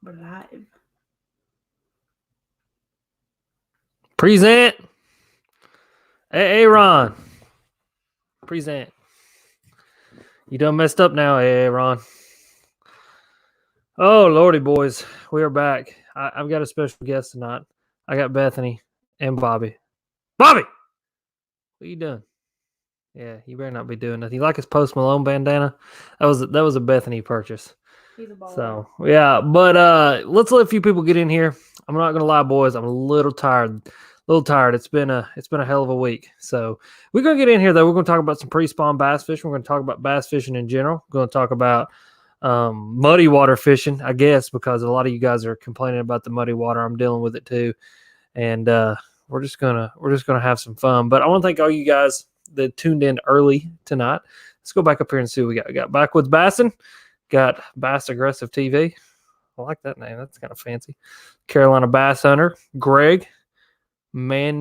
We're live. Present. Hey, Ron. Present. You done messed up now, Ron. Oh, Lordy, boys. We are back. I've got a special guest tonight. I got Bethany and Bobby. Bobby! What you doing? Yeah, you better not be doing nothing. You like his Post Malone bandana? That was a Bethany purchase. He's a baller. So, yeah. But let's let a few people get in here. I'm not going to lie, boys. I'm a little tired. It's been a hell of a week. So we're gonna get in here though. We're gonna talk about some pre-spawn bass fishing. We're gonna talk about bass fishing in general. We're gonna talk about muddy water fishing, I guess, because a lot of you guys are complaining about the muddy water. I'm dealing with it too, and we're just gonna have some fun. But I want to thank all you guys that tuned in early tonight. Let's go back up here and see what we got. We got Backwoods Bassin, got Bass Aggressive TV. I like that name. That's kind of fancy. Carolina Bass Hunter, Greg. Greg.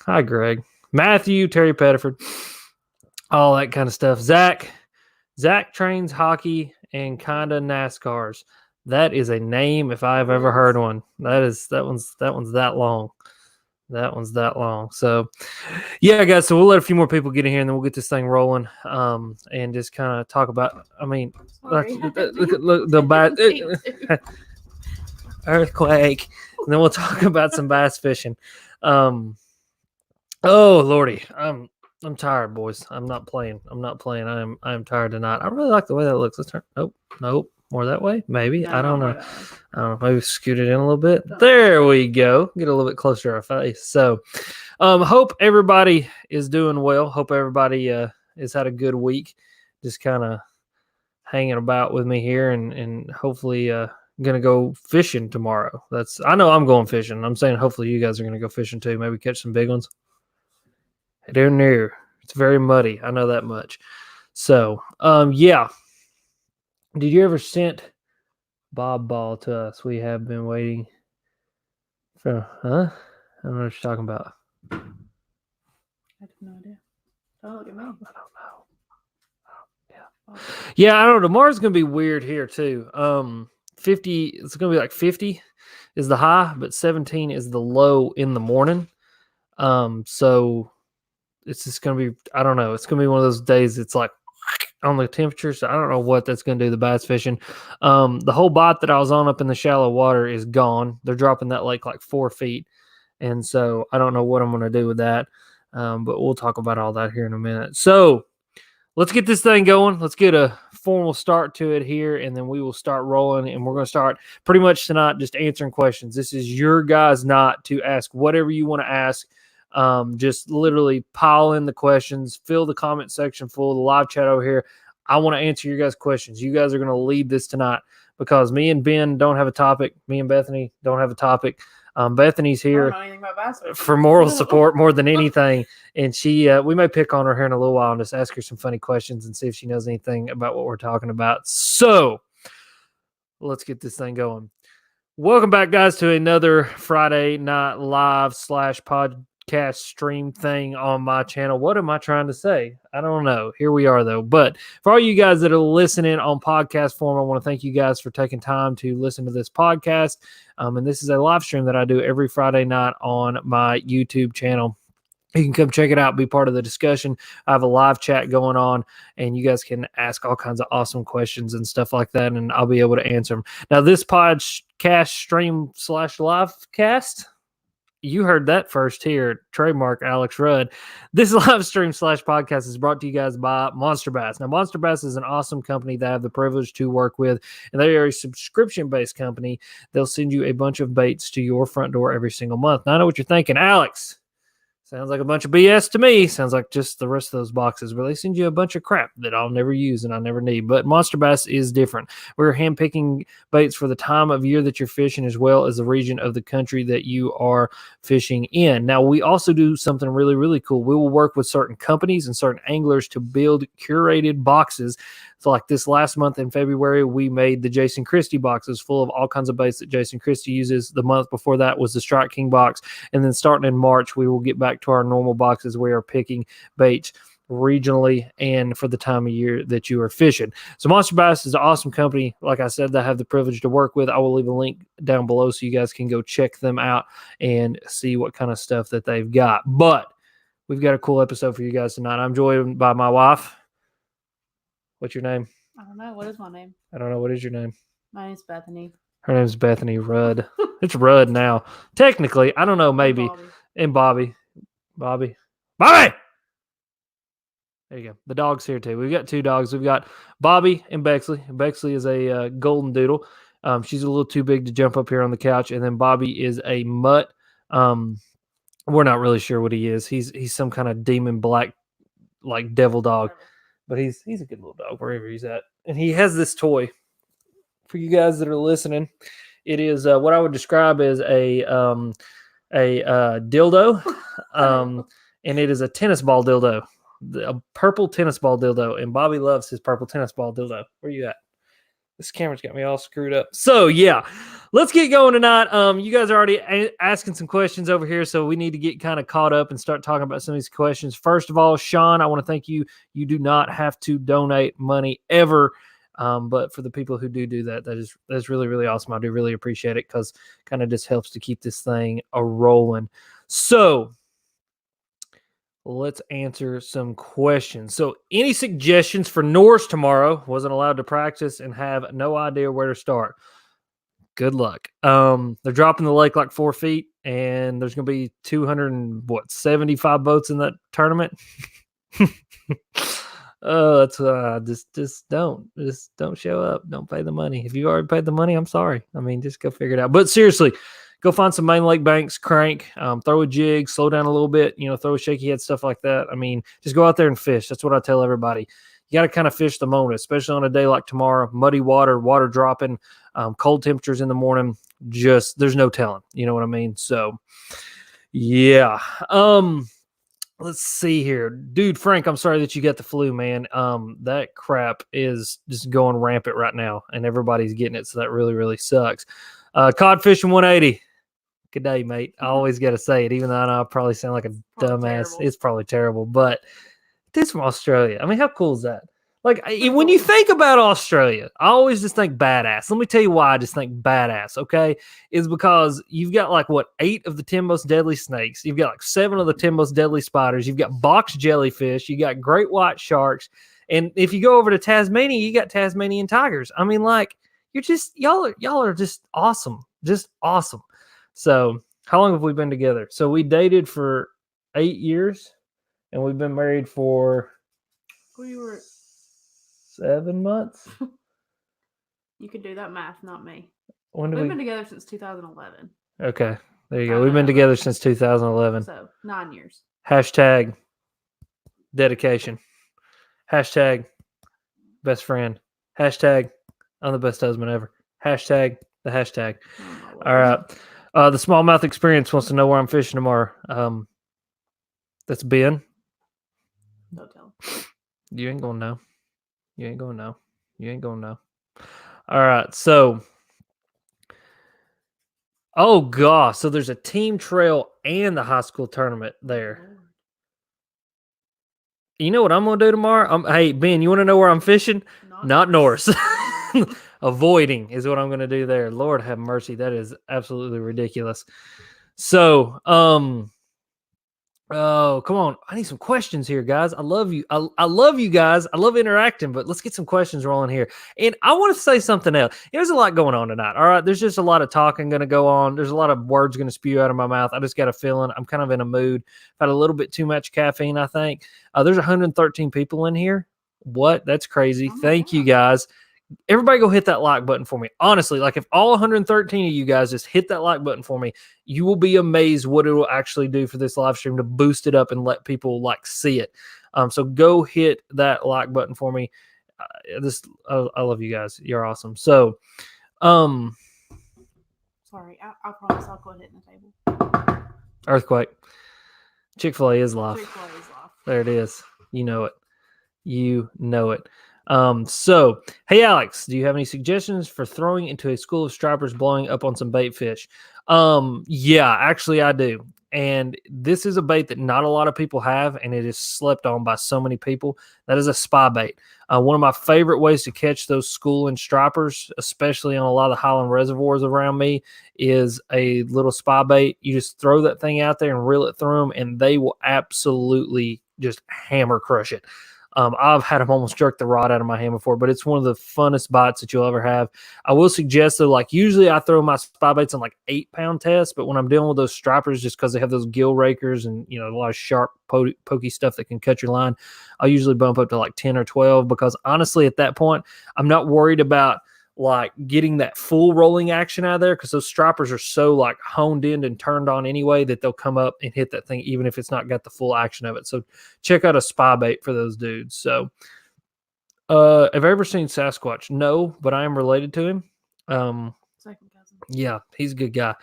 Hi, Greg. Matthew, Terry Pettiford, all that kind of stuff. Zach trains hockey and kinda NASCARs. That is a name if I've ever heard one. That one's that long. That one's that long. So, yeah, guys. So we'll let a few more people get in here, and then we'll get this thing rolling. And just kind of talk about. I mean, look the bad earthquake, and then we'll talk about some bass fishing. Oh Lordy, I'm tired, boys. I'm not playing. I'm tired tonight. I really like the way that looks. Let's turn. Nope. More that way? Maybe. I don't know. Maybe scoot it in a little bit. There we go. Get a little bit closer to our face. So, hope everybody is doing well. Hope everybody has had a good week. Just kind of hanging about with me here, and hopefully, gonna go fishing tomorrow. I know I'm going fishing. I'm saying hopefully you guys are gonna go fishing too. Maybe catch some big ones. Down there, it's very muddy. I know that much. So, yeah. Did you ever send Bob Ball to us? We have been waiting for, huh? I don't know what you're talking about. I have no idea. Don't look at me. I don't know. Yeah. Yeah, I don't know. Tomorrow's going to be weird here too. 50, it's going to be like 50 is the high, but 17 is the low in the morning. So it's just going to be, I don't know. It's going to be one of those days. It's like, on the temperatures, I don't know what that's going to do the bass fishing. The whole bot that I was on up in the shallow water is gone. They're dropping that lake like 4 feet. And so I don't know what I'm going to do with that. But we'll talk about all that here in a minute. So let's get this thing going. Let's get a formal start to it here, and then we will start rolling. And we're going to start pretty much tonight just answering questions. This is your guys' night to ask whatever you want to ask. Just literally pile in the questions, fill the comment section full of the live chat over here. I want to answer your guys' questions. You guys are going to lead this tonight because me and Ben don't have a topic. Me and Bethany don't have a topic. Bethany's here for moral support more than anything. And we may pick on her here in a little while and just ask her some funny questions and see if she knows anything about what we're talking about. So let's get this thing going. Welcome back, guys, to another Friday night live / podcast stream thing on my channel. What am I trying to say? I don't know. Here we are, though. But for all you guys that are listening on podcast form, I want to thank you guys for taking time to listen to this podcast. And this is a live stream that I do every Friday night on my YouTube channel. You can come check it out, be part of the discussion. I have a live chat going on, and you guys can ask all kinds of awesome questions and stuff like that, and I'll be able to answer them. Now, this podcast stream / live cast, you heard that first here, trademark Alex Rudd. This live stream / podcast is brought to you guys by Monster Bass. Now, Monster Bass is an awesome company that I have the privilege to work with, and they are a subscription-based company. They'll send you a bunch of baits to your front door every single month. Now, I know what you're thinking, Alex. Sounds like a bunch of BS to me. Sounds like just the rest of those boxes where they send you a bunch of crap that I'll never use and I never need. But Monster Bass is different. We're handpicking baits for the time of year that you're fishing as well as the region of the country that you are fishing in. Now, we also do something really, really cool. We will work with certain companies and certain anglers to build curated boxes. So like this last month in February, we made the Jason Christie boxes full of all kinds of baits that Jason Christie uses. The month before that was the Strike King box. And then starting in March, we will get back to our normal boxes. We are picking baits regionally and for the time of year that you are fishing. So Monster Bass is an awesome company. Like I said, that I have the privilege to work with. I will leave a link down below so you guys can go check them out and see what kind of stuff that they've got. But we've got a cool episode for you guys tonight. I'm joined by my wife. What's your name? I don't know. What is my name? I don't know. What is your name? My name's Bethany. Her name's Bethany Rudd. It's Rudd now. Technically, I don't know, maybe. And Bobby. Bobby. There you go. The dog's here too. We've got two dogs. We've got Bobby and Bexley. Bexley is a golden doodle. She's a little too big to jump up here on the couch. And then Bobby is a mutt. We're not really sure what he is. He's some kind of demon black, like devil dog. But he's a good little dog wherever he's at. And he has this toy. For you guys that are listening, it is what I would describe as a dildo. And it is a tennis ball dildo. A purple tennis ball dildo, and Bobby loves his purple tennis ball dildo. Where you at? This camera's got me all screwed up. So yeah, let's get going tonight. You guys are already asking some questions over here, so we need to get kind of caught up and start talking about some of these questions. First of all, Sean, I want to thank you. You do not have to donate money ever, but for the people who do that, that's really, really awesome. I do really appreciate it because kind of just helps to keep this thing a rolling. So let's answer some questions. So any suggestions for Norse tomorrow? Wasn't allowed to practice and have no idea where to start. Good luck. They're dropping the lake like 4 feet, and there's going to be 275 boats in that tournament. That's just don't show up. Don't pay the money. If you already paid the money, I'm sorry. I mean, just go figure it out. But seriously, go find some main lake banks, crank, throw a jig, slow down a little bit, throw a shaky head, stuff like that. I mean, just go out there and fish. That's what I tell everybody. You got to kind of fish the moment, especially on a day like tomorrow. Muddy water dropping, cold temperatures in the morning. Just, there's no telling. You know what I mean? So, yeah. Let's see here. Dude, Frank, I'm sorry that you got the flu, man. That crap is just going rampant right now, and everybody's getting it, so that really, really sucks. Cod fishing 180. Good day, mate. I always got to say it, even though I know I probably sound like a dumbass. Terrible. It's probably terrible, but it's from Australia. I mean, how cool is that? Like, when you think about Australia, I always just think badass. Let me tell you why I just think badass, okay? Is because you've got, 8 of the 10 most deadly snakes. You've got, 7 of the 10 most deadly spiders. You've got box jellyfish. You got great white sharks. And if you go over to Tasmania, you got Tasmanian tigers. I mean, you're just, y'all are just awesome. Just awesome. So how long have we been together? So we dated for 8 years, and we've been married for 7 months. You could do that math, not me. When did We've been together since 2011. Okay, there you go. We've been together since 2011. So 9 years. Hashtag dedication. Hashtag best friend. Hashtag I'm the best husband ever. Hashtag the hashtag. All right. The Smallmouth Experience wants to know where I'm fishing tomorrow. That's Ben. Don't tell him. You ain't gonna know. You ain't gonna know. You ain't gonna know. All right. So, oh gosh. So there's a team trail and the high school tournament there. You know what I'm gonna do tomorrow? Hey Ben, you want to know where I'm fishing? Not Norse. Avoiding is what I'm going to do there. Lord have mercy. That is absolutely ridiculous. So, oh, come on. I need some questions here, guys. I love you. I love you guys. I love interacting, but let's get some questions rolling here. And I want to say something else. There's a lot going on tonight. All right. There's just a lot of talking going to go on. There's a lot of words going to spew out of my mouth. I just got a feeling I'm kind of in a mood. I've had a little bit too much caffeine, I think. There's 113 people in here. What? That's crazy. Thank you, guys. Everybody go hit that like button for me. Honestly, if all 113 of you guys just hit that like button for me, you will be amazed what it will actually do for this live stream to boost it up and let people see it. So go hit that like button for me. I love you guys. You're awesome. So, sorry, I promise I'll go ahead in the table. Earthquake. Chick-fil-A is live. Chick-fil-A is live. There it is. You know it. You know it. So, hey, Alex, do you have any suggestions for throwing into a school of stripers blowing up on some bait fish? Yeah, actually I do. and this is a bait that not a lot of people have, and it is slept on by so many people. That is a spy bait. One of my favorite ways to catch those school and stripers, especially on a lot of the highland reservoirs around me, is a little spy bait. You just throw that thing out there and reel it through them, and they will absolutely just hammer crush it. I've had them almost jerk the rod out of my hand before, but it's one of the funnest bites that you'll ever have. I will suggest though, like usually I throw my spy baits on like 8-pound tests, but when I'm dealing with those stripers, just because they have those gill rakers and a lot of sharp, pokey stuff that can cut your line, I'll usually bump up to like 10 or 12 because honestly, at that point, I'm not worried about like getting that full rolling action out of there because those stripers are so like honed in and turned on anyway that they'll come up and hit that thing even if it's not got the full action of it. So check out a spy bait for those dudes. So have I ever seen Sasquatch? No, but I am related to him. Second cousin. Yeah, he's a good guy.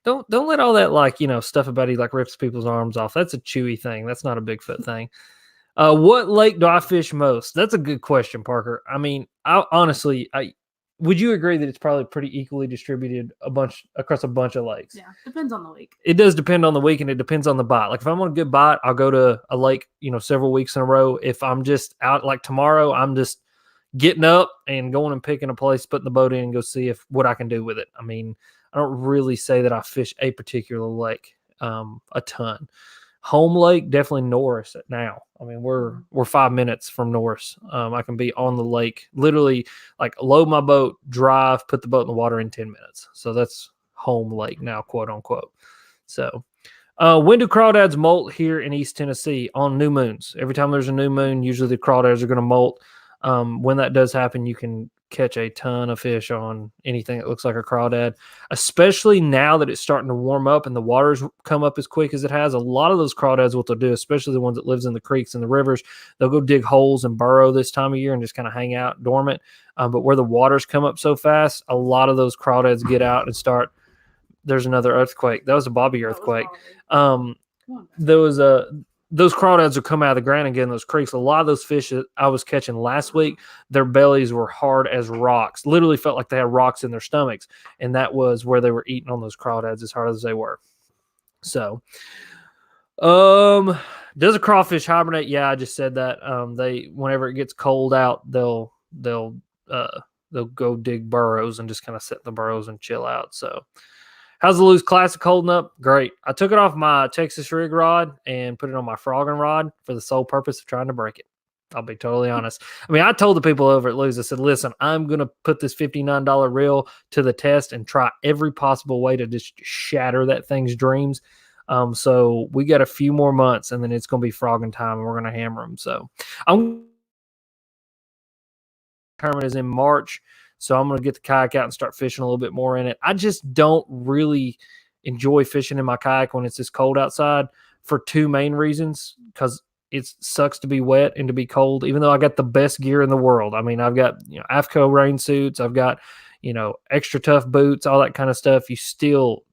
Don't let all that like stuff about he like rips people's arms off. That's a Chewy thing. That's not a Bigfoot thing. What lake do I fish most? That's a good question, Parker. I mean, would you agree that it's probably pretty equally distributed across a bunch of lakes? Yeah, depends on the week. It does depend on the week, and it depends on the bite. Like if I'm on a good bite, I'll go to a lake, several weeks in a row. If I'm just out like tomorrow, I'm just getting up and going and picking a place, putting the boat in, and go see what I can do with it. I mean, I don't really say that I fish a particular lake a ton. Home lake, definitely Norris now. I mean, we're 5 minutes from Norris. I can be on the lake, literally like load my boat, drive, put the boat in the water in 10 minutes. So that's home lake now, quote unquote. So when do crawdads molt here in East Tennessee? On new moons. Every time there's a new moon, usually the crawdads are going to molt. When that does happen, you can catch a ton of fish on anything that looks like a crawdad, especially now that it's starting to warm up and the water's come up as quick as it has. A lot of those crawdads, what they'll do, especially the ones that lives in the creeks and the rivers, they'll go dig holes and burrow this time of year and just kind of hang out dormant. But where the waters come up so fast, a lot of those crawdads get out and start. There's another earthquake. That was a Bobby earthquake. Those crawdads will come out of the ground and get in those creeks. A lot of those fish that I was catching last week, their bellies were hard as rocks. Literally felt like they had rocks in their stomachs. And that was where they were eating on those crawdads as hard as they were. So, does a crawfish hibernate? Yeah, I just said that. Whenever it gets cold out, they'll go dig burrows and just kind of set the burrows and chill out. So, how's the Lewis Classic holding up? Great. I took it off my Texas rig rod and put it on my frogging rod for the sole purpose of trying to break it. I'll be totally honest. I mean, I told the people over at Lewis, I said, listen, I'm going to put this $59 reel to the test and try every possible way to just shatter that thing's dreams. So we got a few more months and then it's going to be frogging time and we're going to hammer them. So tournament is in March. So I'm going to get the kayak out and start fishing a little bit more in it. I just don't really enjoy fishing in my kayak when it's this cold outside for two main reasons. Because it sucks to be wet and to be cold, even though I got the best gear in the world. I mean, I've got AFCO rain suits. I've got, extra tough boots, all that kind of stuff. This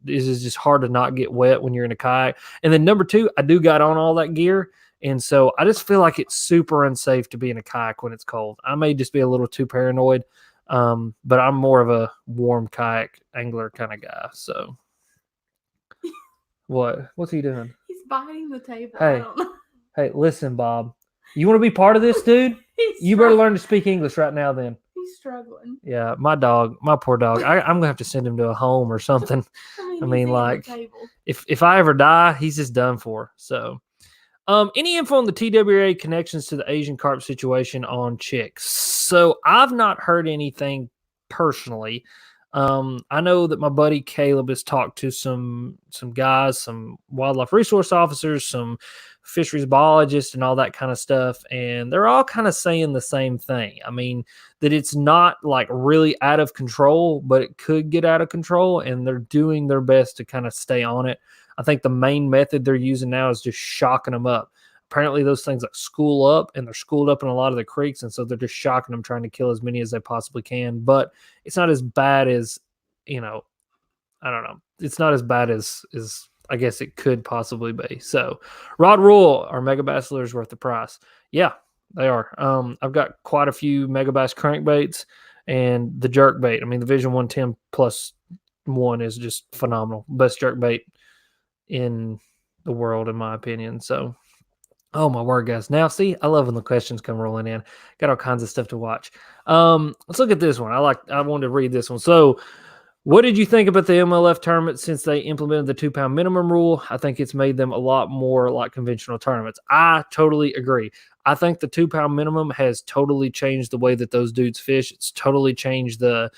is just hard to not get wet when you're in a kayak. And then number two, I do got on all that gear. And so I just feel like it's super unsafe to be in a kayak when it's cold. I may just be a little too paranoid. But I'm more of a warm kayak angler kind of guy. So what's he doing? He's biting the table. Hey, listen, Bob, you want to be part of this, dude? You better learn to speak English right now then. He's struggling. Yeah. My poor dog, I'm going to have to send him to a home or something. I mean like if I ever die, he's just done for. So, any info on the TWA connections to the Asian carp situation on chicks? So I've not heard anything personally. I know that my buddy Caleb has talked to some guys, some wildlife resource officers, some fisheries biologists and all that kind of stuff. And they're all kind of saying the same thing. I mean, that it's not like really out of control, but it could get out of control. And they're doing their best to kind of stay on it. I think the main method they're using now is just shocking them up. Apparently those things like school up, and they're schooled up in a lot of the creeks. And so they're just shocking them, trying to kill as many as they possibly can. But it's not as bad as, I don't know. It's not as bad as I guess it could possibly be. So rod rule, are megabass lures worth the price? Yeah, they are. I've got quite a few megabass crankbaits and the jerk bait. I mean, the Vision 110 plus one is just phenomenal. Best jerk bait in the world, in my opinion. So, oh my word, guys! Now, see, I love when the questions come rolling in. Got all kinds of stuff to watch. Let's look at this one. I wanted to read this one. So, what did you think about the MLF tournament since they implemented the 2-pound minimum rule? I think it's made them a lot more like conventional tournaments. I totally agree. I think the 2-pound minimum has totally changed the way that those dudes fish. It's totally changed the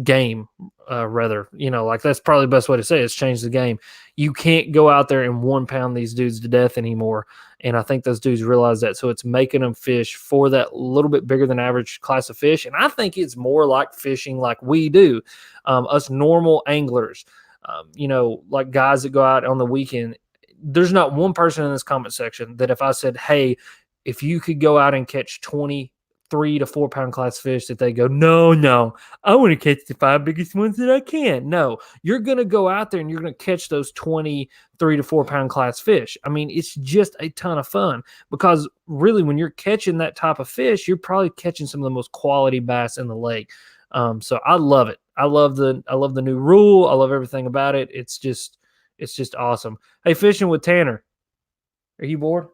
game, rather. Like that's probably the best way to say it. It's changed the game. You can't go out there and 1-pound these dudes to death anymore. And I think those dudes realize that. So it's making them fish for that little bit bigger than average class of fish. And I think it's more like fishing like we do, us normal anglers, like guys that go out on the weekend. There's not one person in this comment section that if I said, hey, if you could go out and catch 20 3 to 4 pound class fish, that they go, no, I want to catch the 5 biggest ones that I can. No, you're going to go out there and you're going to catch those 20 3 to 4 pound class fish. I mean, it's just a ton of fun because really when you're catching that type of fish, you're probably catching some of the most quality bass in the lake. So I love it. I love the new rule. I love everything about it. It's just awesome. Hey, fishing with Tanner. Are you bored?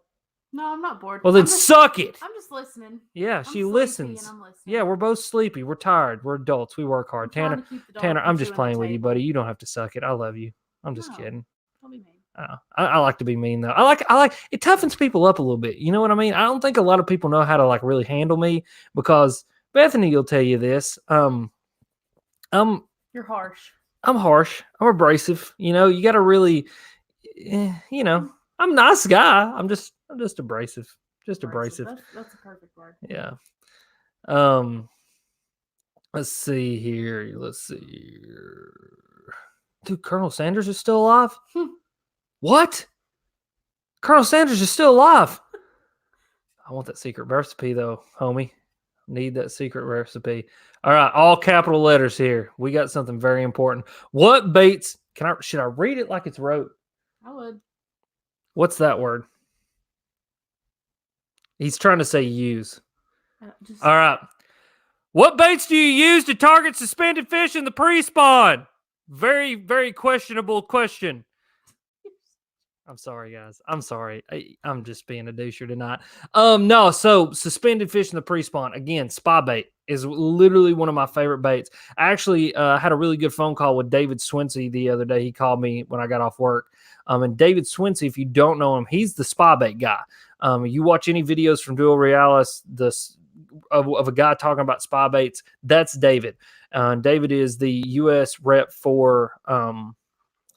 No, I'm not bored. Well, then suck it. I'm just listening. Yeah, she listens. And I'm listening. Yeah, we're both sleepy. We're tired. We're adults. We work hard. Tanner, I'm just playing with you, buddy. You don't have to suck it. I love you. I'm just kidding. Don't be mean. I like to be mean though. I like it toughens people up a little bit. You know what I mean? I don't think a lot of people know how to like really handle me because Bethany will tell you this. You're harsh. I'm harsh. I'm abrasive. You got to really, I'm a nice guy. I'm just abrasive. Just abrasive. That's a perfect word. Yeah. Let's see here. Dude, Colonel Sanders is still alive? What? Colonel Sanders is still alive. I want that secret recipe though, homie. Need that secret recipe. All right, all capital letters here. We got something very important. What baits should I read it like it's wrote? I would. What's that word? He's trying to say use. All right. What baits do you use to target suspended fish in the pre-spawn? Very, very questionable question. I'm sorry, guys. I'm sorry. I'm just being a doucher tonight. No, so suspended fish in the pre-spawn. Again, spy bait is literally one of my favorite baits. I actually had a really good phone call with David Swinsey the other day. He called me when I got off work. And David Swinsey, if you don't know him, he's the spy bait guy. You watch any videos from Duo Realis of a guy talking about spy baits, that's David. David is the U.S. rep for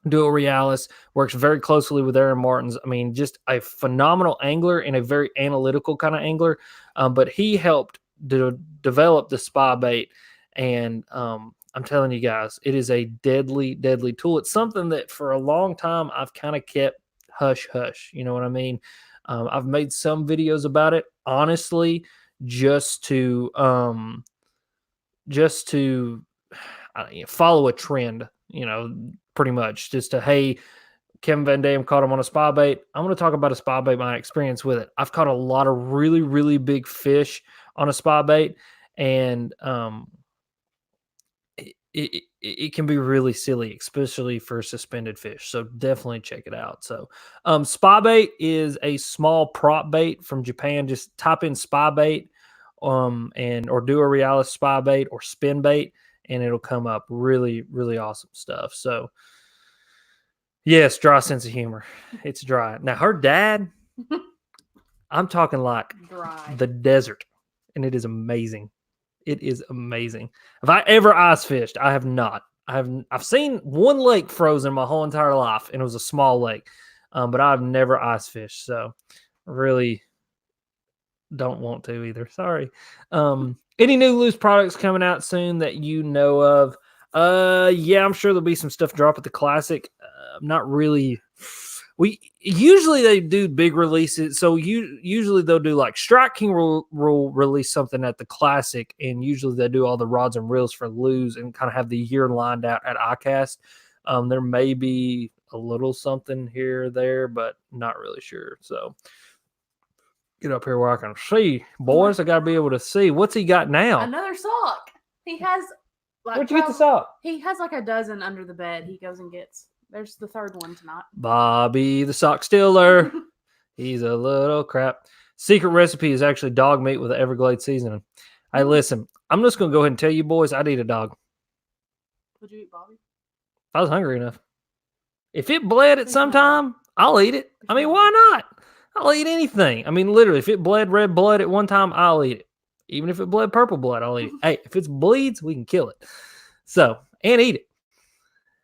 Duo Realis, works very closely with Aaron Martins. I mean, just a phenomenal angler and a very analytical kind of angler. But he helped develop the spy bait. And I'm telling you guys, it is a deadly, deadly tool. It's something that for a long time I've kind of kept hush hush. You know what I mean? I've made some videos about it, honestly, just to follow a trend, pretty much just to, hey, Kevin Van Dam caught him on a spy bait. I'm going to talk about a spy bait, my experience with it. I've caught a lot of really, really big fish on a spy bait, and it can be really silly, especially for suspended fish. So definitely check it out. So spy bait is a small prop bait from Japan. Just type in spy bait or Duo Realis spy bait or spin bait, and it'll come up. Really, really awesome stuff. So yes, dry sense of humor. It's dry. Now her dad, I'm talking like dry. The desert, and it is amazing. It is amazing. Have I ever ice fished? I have not. I've seen one lake frozen my whole entire life, and it was a small lake. But I've never ice fished, so really don't want to either. Sorry. Any new loose products coming out soon that you know of? Yeah, I'm sure there'll be some stuff drop at the Classic. Not really. Usually they do big releases. So usually they'll do like Strike King will release something at the Classic, and usually they do all the rods and reels for Lose and kind of have the year lined out at ICAST. There may be a little something here or there, but not really sure. So get up here where I can see, boys. I gotta be able to see. What's he got now? Another sock. He has. Where'd you get the sock? He has like a dozen under the bed. He goes and gets. There's the third one tonight. Bobby the sock stealer. He's a little crap. Secret recipe is actually dog meat with Everglades seasoning. Hey, listen, I'm just going to go ahead and tell you boys, I'd eat a dog. Would you eat Bobby? If I was hungry enough. If it bled at some time, I'll eat it. I mean, why not? I'll eat anything. I mean, literally, if it bled red blood at one time, I'll eat it. Even if it bled purple blood, I'll eat it. Hey, if it bleeds, we can kill it. So, and eat it.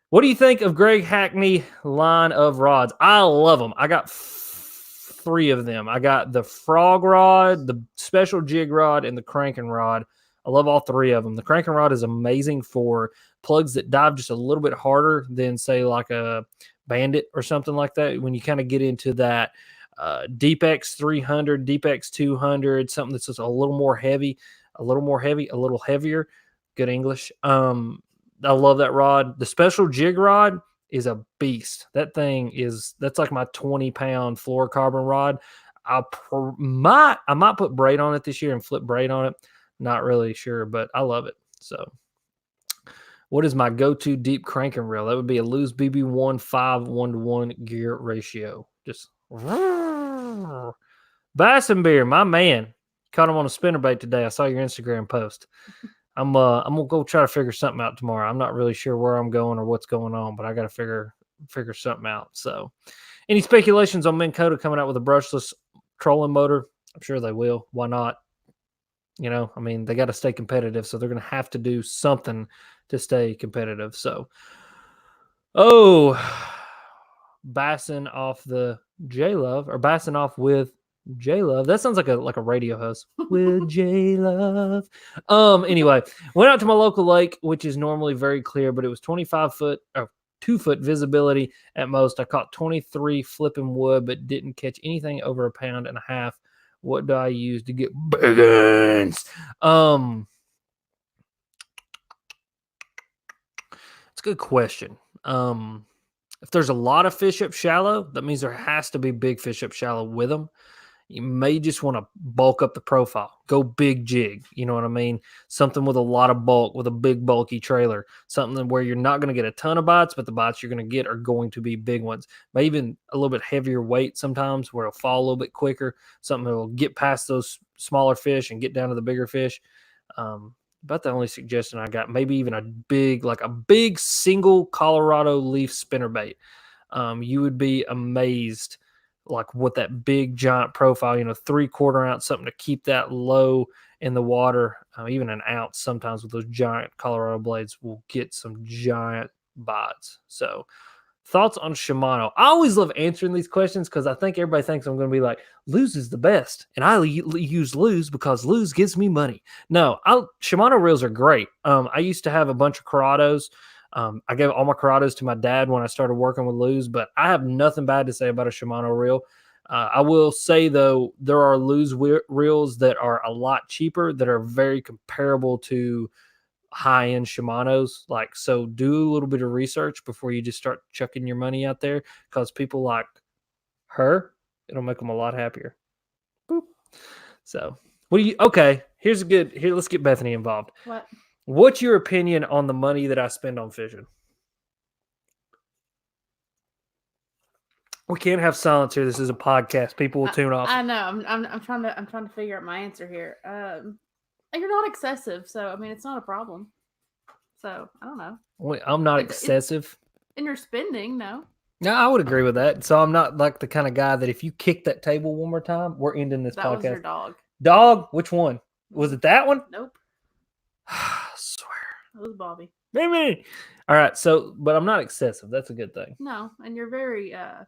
What do you think of Greg Hackney line of rods? I love them. I got 3 of them. I got the frog rod, the special jig rod, and the cranking rod. I love all 3 of them. The cranking rod is amazing for plugs that dive just a little bit harder than, say, like a Bandit or something like that. When you kind of get into that Deep X 300, Deep X 200, something that's just a little more heavy, a little heavier. Good English. I love that rod. The special jig rod is a beast. That's like my 20-pound fluorocarbon rod. I might put braid on it this year and flip braid on it. Not really sure, but I love it. So, what is my go-to deep cranking reel? That would be a Lew's BB1 5 1-to-1 gear ratio. Just Bassin Beer, my man. Caught him on a spinnerbait today. I saw your Instagram post. I'm gonna go try to figure something out tomorrow. I'm not really sure where I'm going or what's going on, but I got to figure something out. So, any speculations on Minn Kota coming out with a brushless trolling motor? I'm sure they will. Why not? You know, I mean, they got to stay competitive, so they're going to have to do something to stay competitive. So, Bassin off the J Love or Bassin off with J Love. That sounds like a radio host. With J Love. Anyway, went out to my local lake, which is normally very clear, but it was 25 foot or 2 foot visibility at most. I caught 23 flipping wood, but didn't catch anything over 1.5 pounds. What do I use to get big uns? It's a good question. If there's a lot of fish up shallow, that means there has to be big fish up shallow with them. You may just want to bulk up the profile. Go big jig. You know what I mean? Something with a lot of bulk, with a big bulky trailer. Something where you're not going to get a ton of bites, but the bites you're going to get are going to be big ones. Maybe even a little bit heavier weight sometimes where it'll fall a little bit quicker. Something that will get past those smaller fish and get down to the bigger fish. About the only suggestion I got. Maybe even a big single Colorado leaf spinnerbait. You would be amazed like what that big giant profile, 3/4 ounce, something to keep that low in the water, even an ounce sometimes with those giant Colorado blades will get some giant bites. So thoughts on Shimano? I always love answering these questions because I think everybody thinks I'm going to be like, Lew's is the best. And I use Lew's because Lew's gives me money. No, Shimano reels are great. I used to have a bunch of Corrados. I gave all my Corrados to my dad when I started working with Lew's, but I have nothing bad to say about a Shimano reel. I will say, though, there are Lew's reels that are a lot cheaper that are very comparable to high-end Shimanos. So do a little bit of research before you just start chucking your money out there because people like her, it'll make them a lot happier. Boop. So here's let's get Bethany involved. What? What's your opinion on the money that I spend on fishing? We can't have silence here. This is a podcast. People will tune off. I know. I'm trying to figure out my answer here. You're not excessive, so I mean it's not a problem. So I don't know. Wait, I'm not excessive. In your spending, no. No, I would agree with that. So I'm not like the kind of guy that if you kick that table one more time, we're ending this podcast. That was your dog. Dog? Which one? Was it that one? Nope. I swear. It was Bobby. Maybe. All right. So, but I'm not excessive. That's a good thing. No, and you're very I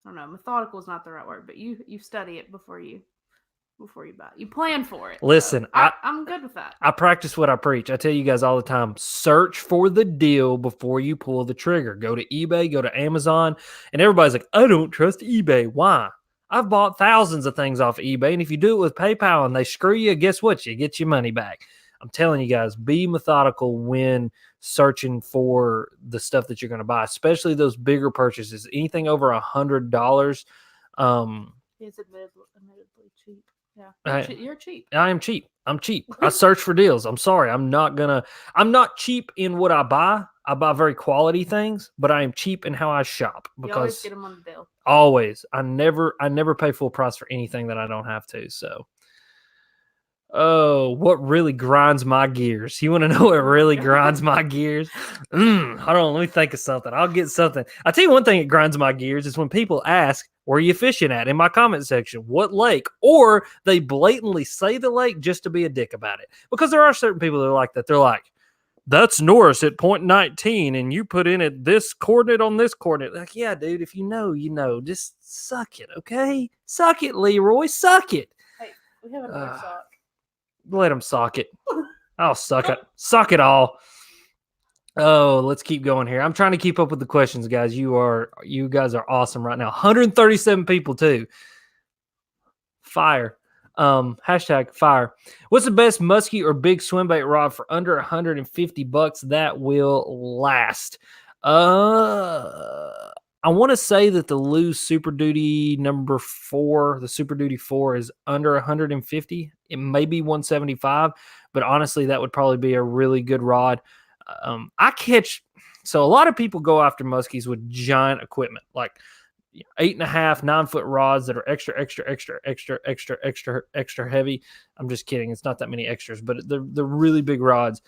don't know, methodical is not the right word, but you study it before you buy it. You plan for it. Listen, so I'm good with that. I practice what I preach. I tell you guys all the time, search for the deal before you pull the trigger. Go to eBay, go to Amazon, and everybody's like, I don't trust eBay. Why? I've bought thousands of things off of eBay, and if you do it with PayPal and they screw you, guess what? You get your money back. I'm telling you guys, be methodical when searching for the stuff that you're going to buy, especially those bigger purchases. Anything over $100. It's admittedly cheap. Yeah, you're cheap. I am cheap. I'm cheap. I search for deals. I'm sorry. I'm not cheap in what I buy. I buy very quality things, but I am cheap in how I shop You always because get them on the deal. always I never pay full price for anything that I don't have to. So, oh, what really grinds my gears? You want to know what really grinds my gears? Hold on, let me think of something. I'll get something. I'll tell you one thing that grinds my gears is when people ask, where are you fishing at in my comment section? What lake? Or they blatantly say the lake just to be a dick about it. Because there are certain people that are like that. They're like, that's Norris at point 19, and you put in at this coordinate on this coordinate. Like, yeah, dude, if you know, you know. Just suck it, okay? Suck it, Leroy. Suck it. Hey, we have another sock. Let him sock it. I'll suck it. Suck it all. Oh, let's keep going here. I'm trying to keep up with the questions, guys. You guys are awesome right now. 137 people too. Fire. Hashtag fire. What's the best musky or big swim bait rod for under $150 that will last? I want to say that the Lew's Super Duty number 4, the Super Duty 4 is under 150. It may be 175, but honestly, that would probably be a really good rod. So a lot of people go after muskies with giant equipment, like 8.5, 9-foot rods that are extra heavy. I'm just kidding. It's not that many extras, but they're really big rods.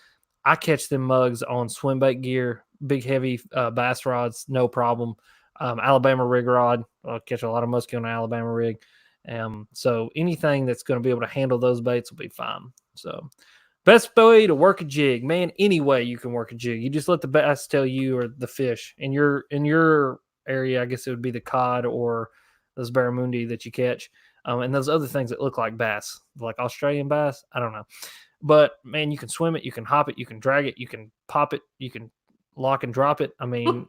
I catch them mugs on swim bait gear, big heavy bass rods, no problem. Alabama rig rod. I'll catch a lot of muskie on an Alabama rig. So anything that's going to be able to handle those baits will be fine. So best way to work a jig, man. Any way you can work a jig. You just let the bass tell you, or the fish in your area. I guess it would be the cod or those barramundi that you catch, and those other things that look like bass, like Australian bass. I don't know, but man, you can swim it, you can hop it, you can drag it, you can pop it, you can lock and drop it. I mean,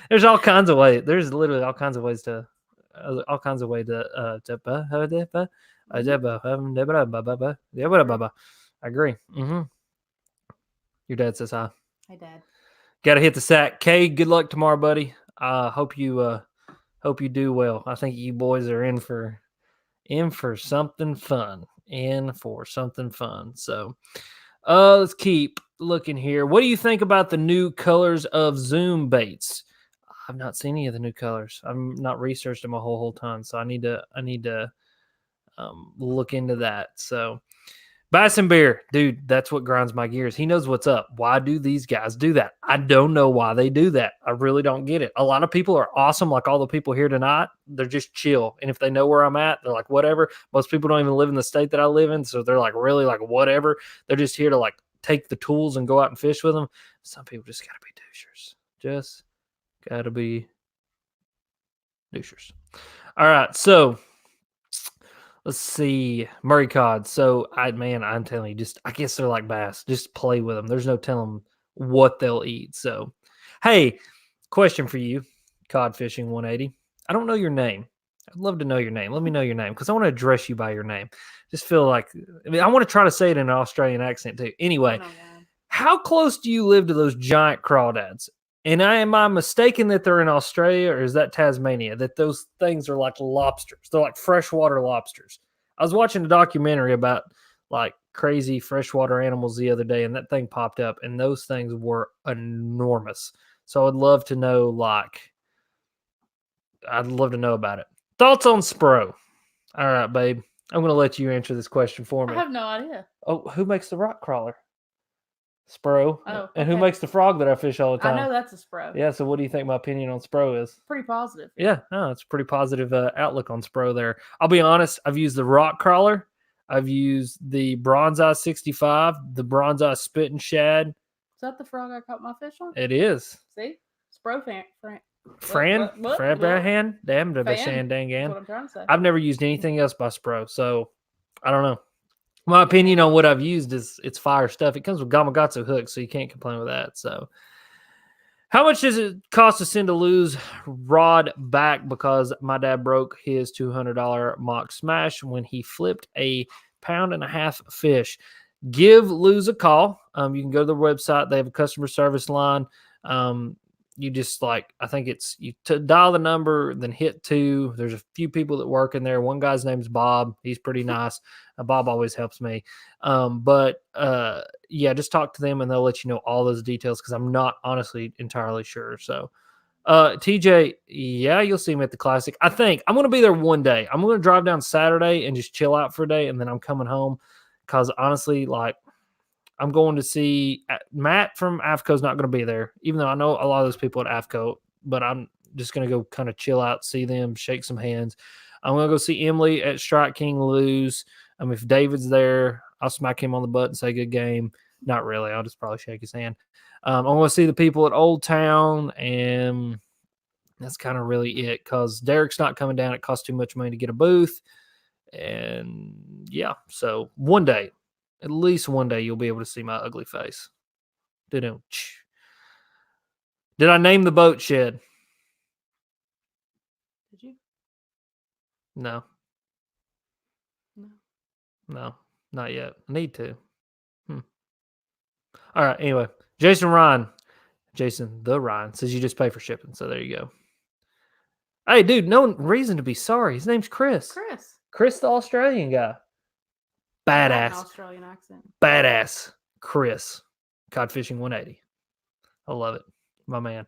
there's all kinds of ways. There's literally all kinds of ways to. I agree. Your dad says hi. Hi, Dad. Got to hit the sack. Kay, good luck tomorrow, buddy. Hope you do well. I think you boys are in for something fun. So, let's keep looking here. What do you think about the new colors of Zoom baits? I've not seen any of the new colors. I've not researched them a whole ton, so I need to look into that. So, Bass and Beer, dude, that's what grinds my gears. He knows what's up. Why do these guys do that? I don't know why they do that. I really don't get it. A lot of people are awesome, like all the people here tonight. They're just chill. And if they know where I'm at, they're like, whatever. Most people don't even live in the state that I live in, so they're like, really, like, whatever. They're just here to, like, take the tools and go out and fish with them. Some people just got to be douchers. Just got to be douchers. All right, so let's see. Murray cod. So, I'm telling you, I guess they're like bass. Just play with them. There's no telling what they'll eat. So, hey, question for you, Cod Fishing 180. I don't know your name. I'd love to know your name. Let me know your name because I want to address you by your name. Just feel like, I want to try to say it in an Australian accent too. Anyway, how close do you live to those giant crawdads? And am I mistaken that they're in Australia, or is that Tasmania? That those things are like lobsters. They're like freshwater lobsters. I was watching a documentary about like crazy freshwater animals the other day, and that thing popped up, and those things were enormous. So I'd love to know, about it. Thoughts on Spro? All right, babe. I'm going to let you answer this question for me. I have no idea. Oh, who makes the rock crawler? Spro. Oh, and who makes the frog that I fish all the time? I know that's a Spro. Yeah, so what do you think my opinion on Spro is? Pretty positive. Yeah, no, it's a pretty positive outlook on Spro there. I'll be honest, I've used the rock crawler. I've used the Bronze Eye 65, the Bronze Eye Spit and Shad. Is that the frog I caught my fish on? It is. See? Spro hand? That's what I'm trying to say. I've never used anything else by Spro, so I don't know. My opinion on what I've used is it's fire stuff. It comes with Gamakatsu hooks, so you can't complain with that. So, how much does it cost to send a Lew's rod back because my dad broke his $200 mock smash when he flipped a 1.5 pound fish? Give Lew's a call. You can go to their website. They have a customer service line. you just like, I think it's you dial the number, then hit 2. There's a few people that work in there. One guy's name's Bob. He's pretty nice. Bob always helps me. Yeah, just talk to them and they'll let you know all those details because I'm not honestly entirely sure. So, TJ, yeah, you'll see me at the Classic. I think I'm going to be there one day. I'm going to drive down Saturday and just chill out for a day, and then I'm coming home because honestly, like, I'm going to see Matt from AFCO is not going to be there, even though I know a lot of those people at AFCO, but I'm just going to go kind of chill out, see them, shake some hands. I'm going to go see Emily at Strike King lose. If David's there, I'll smack him on the butt and say good game. Not really. I'll just probably shake his hand. I'm going to see the people at Old Town, and that's kind of really it because Derek's not coming down. It costs too much money to get a booth. And yeah, so one day, at least one day, you'll be able to see my ugly face. Did I name the boat shed? Did you? No. No, not yet. I need to. All right, anyway. Jason the Ryan says you just pay for shipping. So there you go. Hey, dude, no reason to be sorry. His name's Chris. Chris, the Australian guy. Badass. Australian accent. Badass. Chris. Codfishing 180. I love it. My man.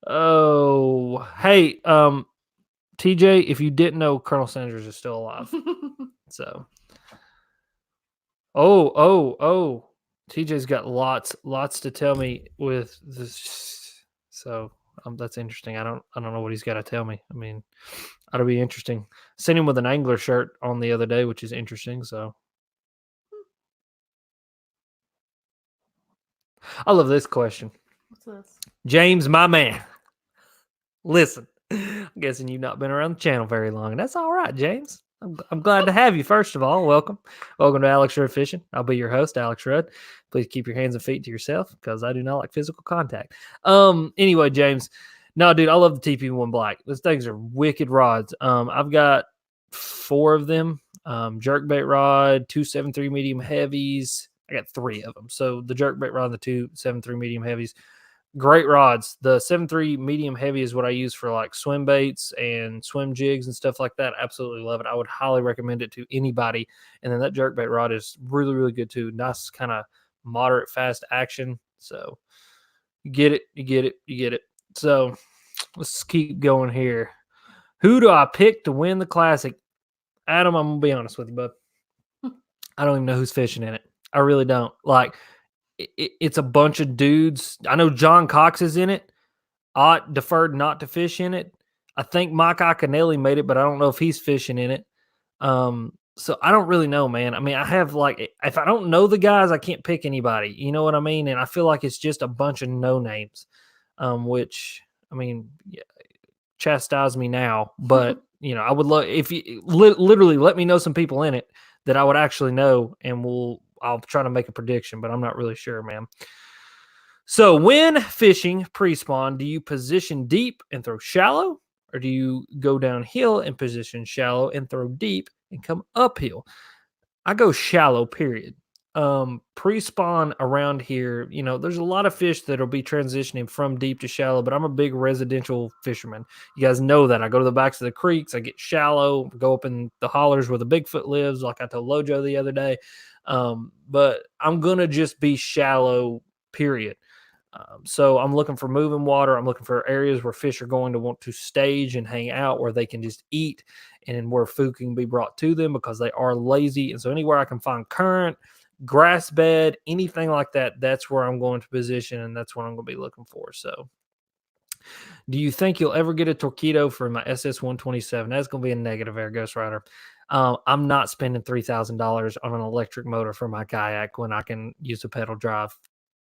Oh, hey, TJ, if you didn't know, Colonel Sanders is still alive. So. Oh. TJ's got lots to tell me with this. So that's interesting. I don't know what he's got to tell me. I mean, that'll be interesting. Seen him with an angler shirt on the other day, which is interesting. So I love this question. What's this? James, my man. Listen, I'm guessing you've not been around the channel very long, and that's all right, James. I'm glad to have you. First of all, welcome to Alex Rudd Fishing. I'll be your host, Alex Rudd. Please keep your hands and feet to yourself because I do not like physical contact. Anyway, James, no, dude, I love the TP1 Black. Those things are wicked rods. I've got 4 of them. Jerkbait rod, 2 7.3 medium heavies. I got 3 of them. So the jerkbait rod, the 2 7.3 medium heavies. Great rods. The 7.3 medium heavy is what I use for like swim baits and swim jigs and stuff like that. Absolutely love it. I would highly recommend it to anybody. And then that jerkbait rod is really, really good too. Nice kind of moderate fast action. So you get it. So let's keep going here. Who do I pick to win the Classic? Adam, I'm going to be honest with you, bud. I don't even know who's fishing in it. I really don't. Like, it's a bunch of dudes. I know John Cox is in it. Ott deferred not to fish in it. I think Mike Iaconelli made it, but I don't know if he's fishing in it. So I don't really know, man. I mean, I have like, if I don't know the guys, I can't pick anybody. You know what I mean? And I feel like it's just a bunch of no names, which, I mean, yeah, chastise me now, but you know, I would love if you literally let me know some people in it that I would actually know, and I'll try to make a prediction, but I'm not really sure, man. So when fishing pre-spawn, do you position deep and throw shallow, or do you go downhill and position shallow and throw deep and come uphill? I go shallow, period. Pre-spawn around here, you know, there's a lot of fish that'll be transitioning from deep to shallow, but I'm a big residential fisherman. You guys know that. I go to the backs of the creeks, I get shallow, go up in the hollers where the Bigfoot lives, like I told Lojo the other day. But I'm going to just be shallow, period. So I'm looking for moving water. I'm looking for areas where fish are going to want to stage and hang out, where they can just eat, and where food can be brought to them because they are lazy. And so anywhere I can find current, grass bed, anything like that, that's where I'm going to position, and that's what I'm going to be looking for. So do you think you'll ever get a Torpedo for my SS-127? That's going to be a negative air, Ghost Rider. I'm not spending $3,000 on an electric motor for my kayak when I can use a pedal drive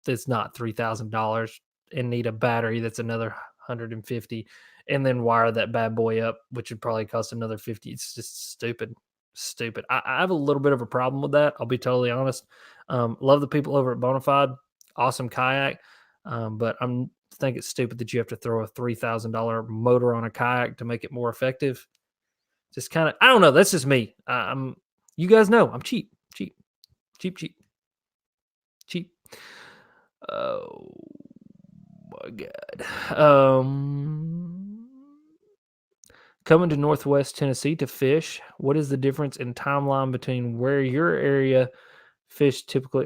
that's not $3,000 and need a battery that's another $150, and then wire that bad boy up, which would probably cost another $50. It's just stupid. I have a little bit of a problem with that. I'll be totally honest. Love the people over at Bonafide. Awesome kayak. But I think it's stupid that you have to throw a $3,000 motor on a kayak to make it more effective. Just kind of, I don't know. That's just me. You guys know I'm cheap. Oh, God. Coming to Northwest Tennessee to fish, what is the difference in timeline between where in your area fish typically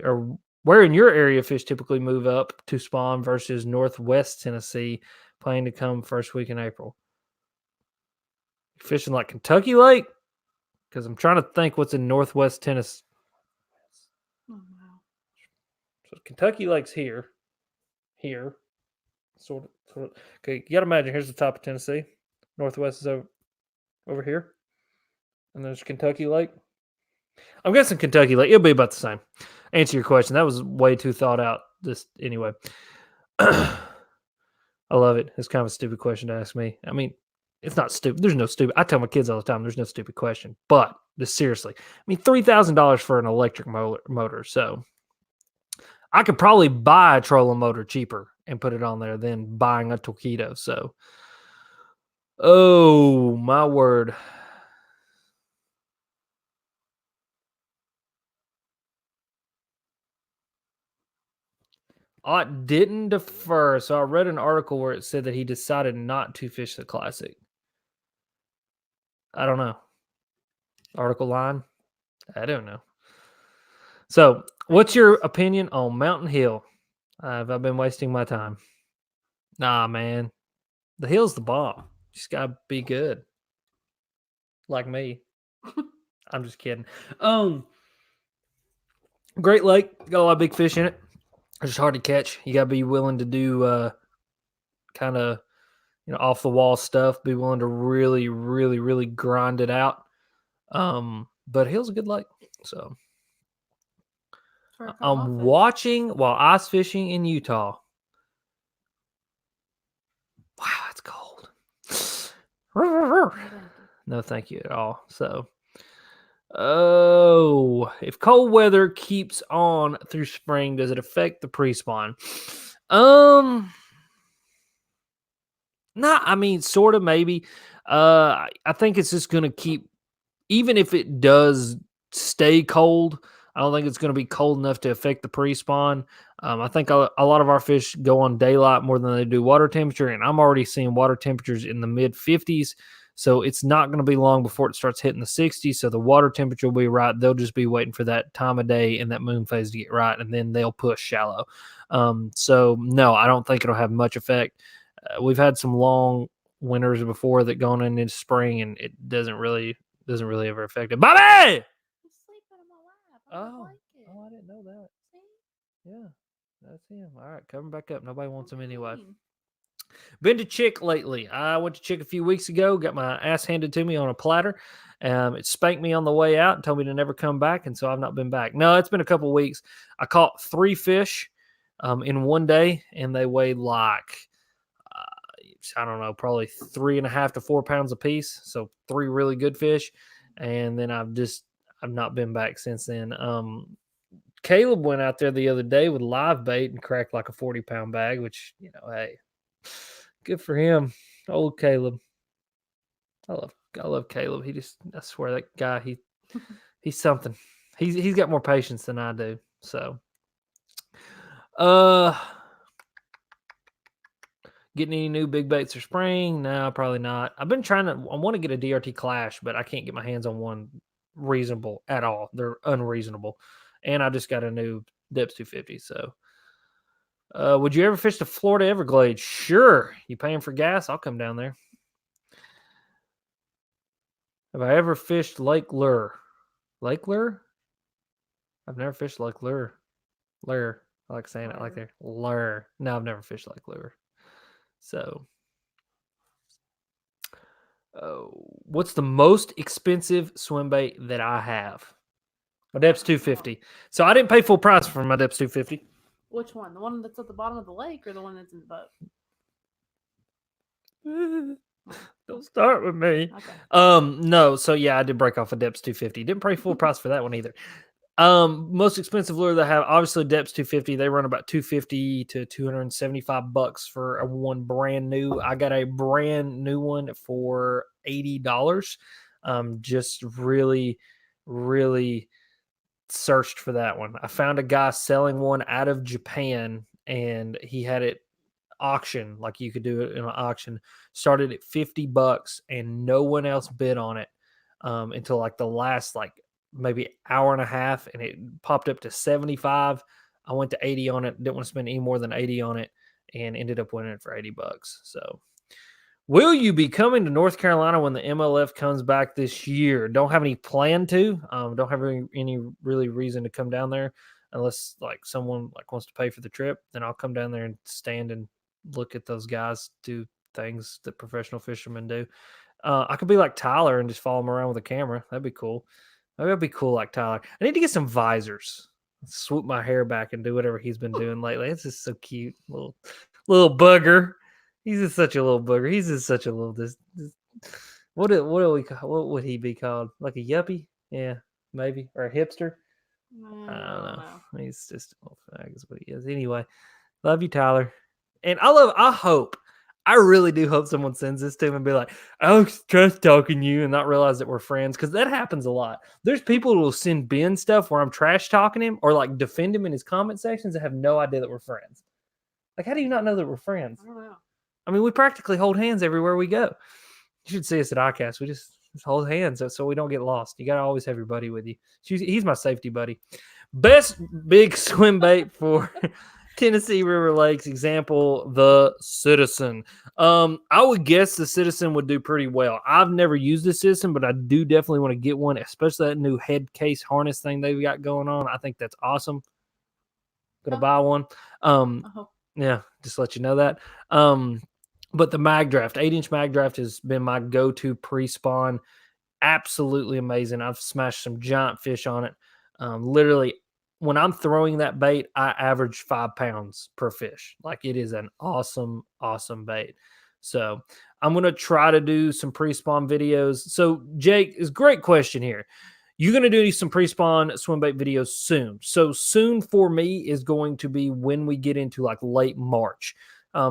move up to spawn versus Northwest Tennessee planning to come first week in April? Fishing like Kentucky Lake? Because I'm trying to think what's in Northwest Tennessee. Oh, wow. So Kentucky Lake's here. Sort of. Okay, you got to imagine here's the top of Tennessee. Northwest is over here. And there's Kentucky Lake. I'm guessing Kentucky Lake. It'll be about the same. Answer your question. That was way too thought out. Just anyway. I love it. It's kind of a stupid question to ask me. I mean, it's not stupid. There's no stupid. I tell my kids all the time, there's no stupid question. But this seriously, I mean, $3,000 for an electric motor. So I could probably buy a trolling motor cheaper and put it on there than buying a Torpedo. So, oh my word. Ott didn't defer. So I read an article where it said that he decided not to fish the Classic. I don't know. Article line? I don't know. So, what's your opinion on Mountain Hill? Have I been wasting my time? Nah, man. The hill's the bomb. Just gotta be good. Like me. I'm just kidding. Great Lake, got a lot of big fish in it. It's just hard to catch. You gotta be willing to do kind of off the wall stuff. Be willing to really, really, really grind it out. But Hill's a good lake. So I'm watching while ice fishing in Utah. Wow, that's cold. No, thank you at all. So, if cold weather keeps on through spring, does it affect the pre-spawn? Not. I mean, sort of, maybe. I think it's just going to keep, even if it does stay cold. I don't think it's going to be cold enough to affect the pre-spawn. I think a lot of our fish go on daylight more than they do water temperature, and I'm already seeing water temperatures in the mid 50s. So it's not going to be long before it starts hitting the 60s. So the water temperature will be right. They'll just be waiting for that time of day and that moon phase to get right, and then they'll push shallow. So no, I don't think it'll have much effect. We've had some long winters before that going into spring, and it doesn't really ever affect it. Bobby! He's sleeping in my lap. Oh, I didn't know that. See? Yeah, that's him. All right, coming back up. Nobody wants him anyway. Been to Chick lately. I went to Chick a few weeks ago, got my ass handed to me on a platter. It spanked me on the way out and told me to never come back, and so I've not been back. No, it's been a couple weeks. I caught 3 fish in one day, and they weighed like, I don't know, probably 3.5 to 4 pounds a piece. So 3 really good fish. And then I've not been back since then. Caleb went out there the other day with live bait and cracked like a 40-pound bag, which, hey, good for him. Old Caleb. I love Caleb. I swear that guy, he's something. He's got more patience than I do. So, getting any new big baits for spring? No, probably not. I've been I want to get a DRT Clash, but I can't get my hands on one reasonable at all. They're unreasonable. And I just got a new Depths 250. So, would you ever fish the Florida Everglades? Sure. You paying for gas? I'll come down there. Have I ever fished Lake Lure? Lake Lure? I've never fished Lake Lure. Lure. I like saying it like there. Lure. No, I've never fished Lake Lure. So, what's the most expensive swim bait that I have? My Depths 250. So I didn't pay full price for my Depths 250. Which one? The one that's at the bottom of the lake or the one that's in the boat? Don't start with me. Okay. No. So yeah, I did break off a Depths 250. Didn't pay full price for that one either. Most expensive lure that I have, obviously Depths 250. They run about $250 to $275 for one brand new. I got a brand new one for $80. Just really, really searched for that one. I found a guy selling one out of Japan, and he had it auction, like you could do it in an auction, started at $50 and no one else bid on it until like the last like maybe hour and a half, and it popped up to 75. I went to 80 on it. Didn't want to spend any more than 80 on it, and ended up winning it for $80. So, will you be coming to North Carolina when the MLF comes back this year? Don't have any plan to. Don't have any really reason to come down there unless like someone like wants to pay for the trip. Then I'll come down there and stand and look at those guys do things that professional fishermen do. I could be like Tyler and just follow him around with a camera. That'd be cool. Maybe that'd be cool like Tyler. I need to get some visors. Swoop my hair back and do whatever he's been doing lately. It's just so cute, little bugger. He's just such a little bugger. He's just such a little what do we call, what would he be called? Like a yuppie? Yeah, maybe, or a hipster. I don't know. He's just a little fag is what he is. Anyway, love you, Tyler. And I really do hope someone sends this to him and be like, I was trash talking you and not realize that we're friends, because that happens a lot. There's people who will send Ben stuff where I'm trash talking him or like defend him in his comment sections and have no idea that we're friends. Like, how do you not know that we're friends? I don't know. I mean, we practically hold hands everywhere we go. You should see us at ICAST. We just hold hands so we don't get lost. You got to always have your buddy with you. He's my safety buddy. Best big swim bait for Tennessee River Lakes, example, the Citizen. I would guess the Citizen would do pretty well. I've never used the Citizen, but I do definitely want to get one, especially that new head case harness thing they've got going on. I think that's awesome. Gonna buy one. Yeah, just let you know that. But the mag draft, 8-inch mag draft has been my go-to pre-spawn. Absolutely amazing. I've smashed some giant fish on it. Literally, when I'm throwing that bait, I average 5 pounds per fish. Like, it is an awesome, awesome bait. So I'm going to try to do some pre-spawn videos. So Jake, is a great question here. You're going to do some pre-spawn swim bait videos soon. So soon for me is going to be when we get into like late March.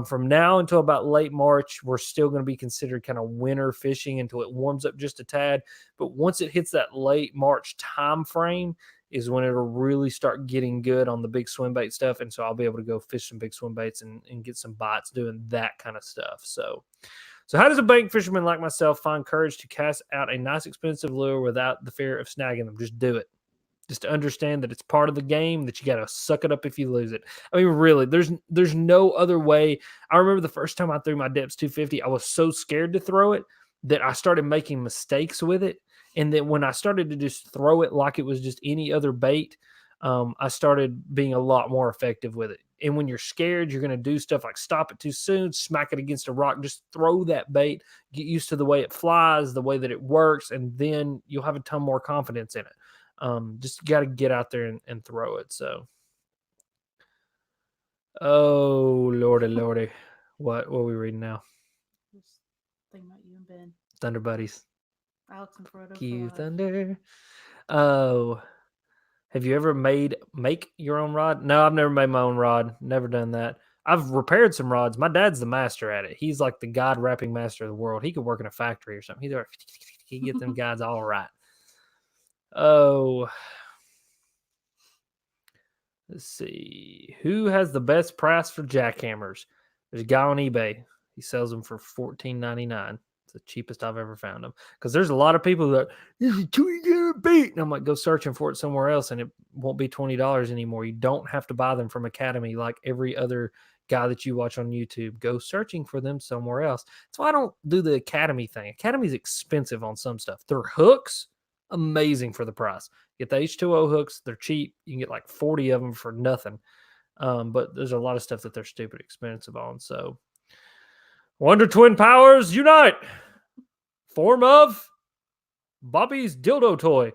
From now until about late March, we're still going to be considered kind of winter fishing until it warms up just a tad. But once it hits that late March time frame is when it'll really start getting good on the big swim bait stuff. And so I'll be able to go fish some big swim baits and get some bites doing that kind of stuff. So how does a bank fisherman like myself find courage to cast out a nice expensive lure without the fear of snagging them? Just do it. Just to understand that it's part of the game, that you got to suck it up if you lose it. I mean, really, there's no other way. I remember the first time I threw my Depths 250, I was so scared to throw it that I started making mistakes with it. And then when I started to just throw it like it was just any other bait, I started being a lot more effective with it. And when you're scared, you're going to do stuff like stop it too soon, smack it against a rock, just throw that bait, get used to the way it flies, the way that it works, and then you'll have a ton more confidence in it. Just got to get out there and throw it. So, oh, Lordy. What are we reading now? Just thinking about you and Ben. Thunder Buddies. Alex and Frodo. Cue Thunder. Oh, have you ever make your own rod? No, I've never made my own rod. Never done that. I've repaired some rods. My dad's the master at it. He's like the guide wrapping master of the world. He could work in a factory or something. He get them guides all right. Oh, let's see. Who has the best price for jackhammers? There's a guy on eBay. He sells them for $14.99. It's the cheapest I've ever found them. Because there's a lot of people that, this is $20 bait. And I'm like, go searching for it somewhere else and it won't be $20 anymore. You don't have to buy them from Academy like every other guy that you watch on YouTube. Go searching for them somewhere else. That's why I don't do the Academy thing. Academy's expensive on some stuff. Their hooks, amazing for the price. Get the H2O hooks. They're cheap. You can get like 40 of them for nothing. But there's a lot of stuff that they're stupid expensive on. So Wonder Twin Powers unite. Form of Bobby's dildo toy.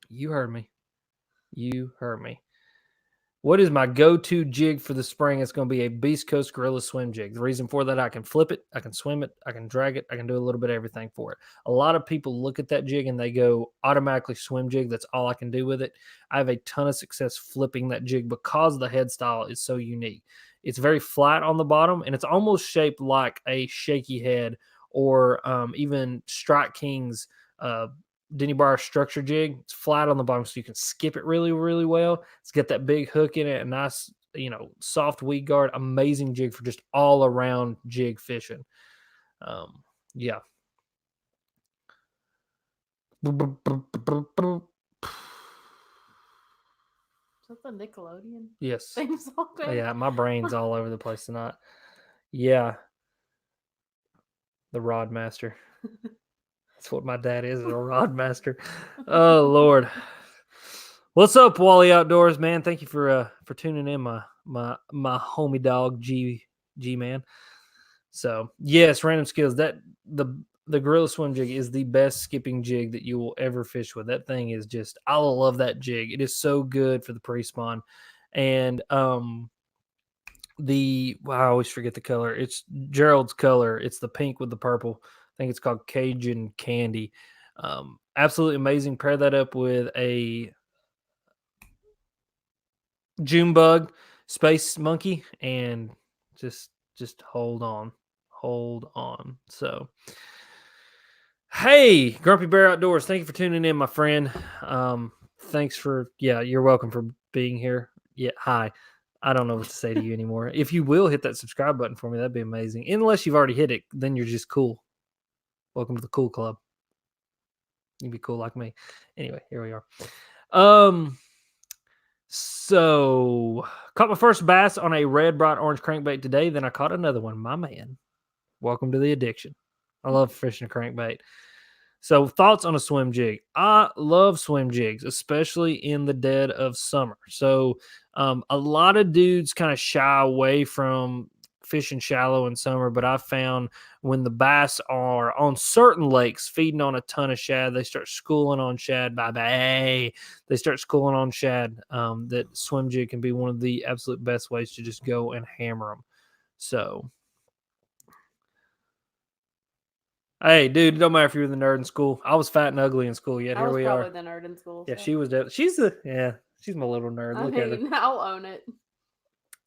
You heard me. What is my go-to jig for the spring? It's going to be a Beast Coast Gorilla Swim jig. The reason for that, I can flip it, I can swim it, I can drag it, I can do a little bit of everything for it. A lot of people look at that jig and they go automatically swim jig. That's all I can do with it. I have a ton of success flipping that jig because the head style is so unique. It's very flat on the bottom and it's almost shaped like a shaky head or even Strike King's Denny Bar structure jig. It's flat on the bottom so you can skip it really, really well. It's got that big hook in it, a nice soft weed guard, amazing jig for just all around jig fishing. Yeah. Is that the Nickelodeon Yes. theme song? Yeah, my brain's all over the place tonight. Yeah. The Rod Master. That's what my dad is, a Rod Master. Oh Lord. What's up, Wally Outdoors, man? Thank you for tuning in, my homie dog G man. So yes, random skills. That the Gorilla Swim jig is the best skipping jig that you will ever fish with. That thing is just, I love that jig. It is so good for the pre-spawn. And I always forget the color. It's Gerald's color. It's the pink with the purple. I think it's called Cajun Candy. Absolutely amazing. Pair that up with a June bug, space monkey, and just hold on. So, hey, Grumpy Bear Outdoors, thank you for tuning in, my friend. Thanks for, you're welcome for being here. Yeah, hi. I don't know what to say to you anymore. If you will hit that subscribe button for me, that'd be amazing. Unless you've already hit it, then you're just cool. Welcome to the cool club. You'd be cool like me. Anyway, here we are. So caught my first bass on a red, bright orange crankbait today. Then I caught another one. My man, welcome to the addiction. I love fishing a crankbait. So thoughts on a swim jig? I love swim jigs, especially in the dead of summer. So a lot of dudes kind of shy away from fishing shallow in summer, but I've found when the bass are on certain lakes feeding on a ton of shad, they start schooling on shad. They start schooling on shad. That swim jig can be one of the absolute best ways to just go and hammer them. So, hey, dude, it don't matter if you were the nerd in school. I was fat and ugly in school, yet here we are. I was probably the nerd in school. Yeah, so. she was. She's my little nerd. Look at her. I'll own it.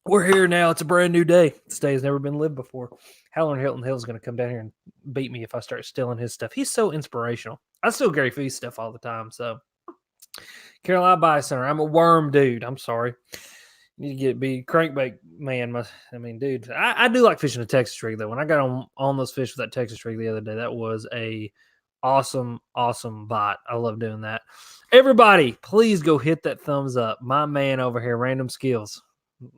We're here now. It's a brand new day. This day has never been lived before. Howler Hilton Hill's going to come down here and beat me if I start stealing his stuff. He's so inspirational. I steal Gary Fee's stuff all the time. So, Carolina Bias Center. I'm a worm dude. I'm sorry. You need to be crankbait man. Dude, I do like fishing a Texas rig though. When I got on those fish with that Texas rig the other day, that was a awesome bite. I love doing that. Everybody, please go hit that thumbs up. My man over here, Random Skills,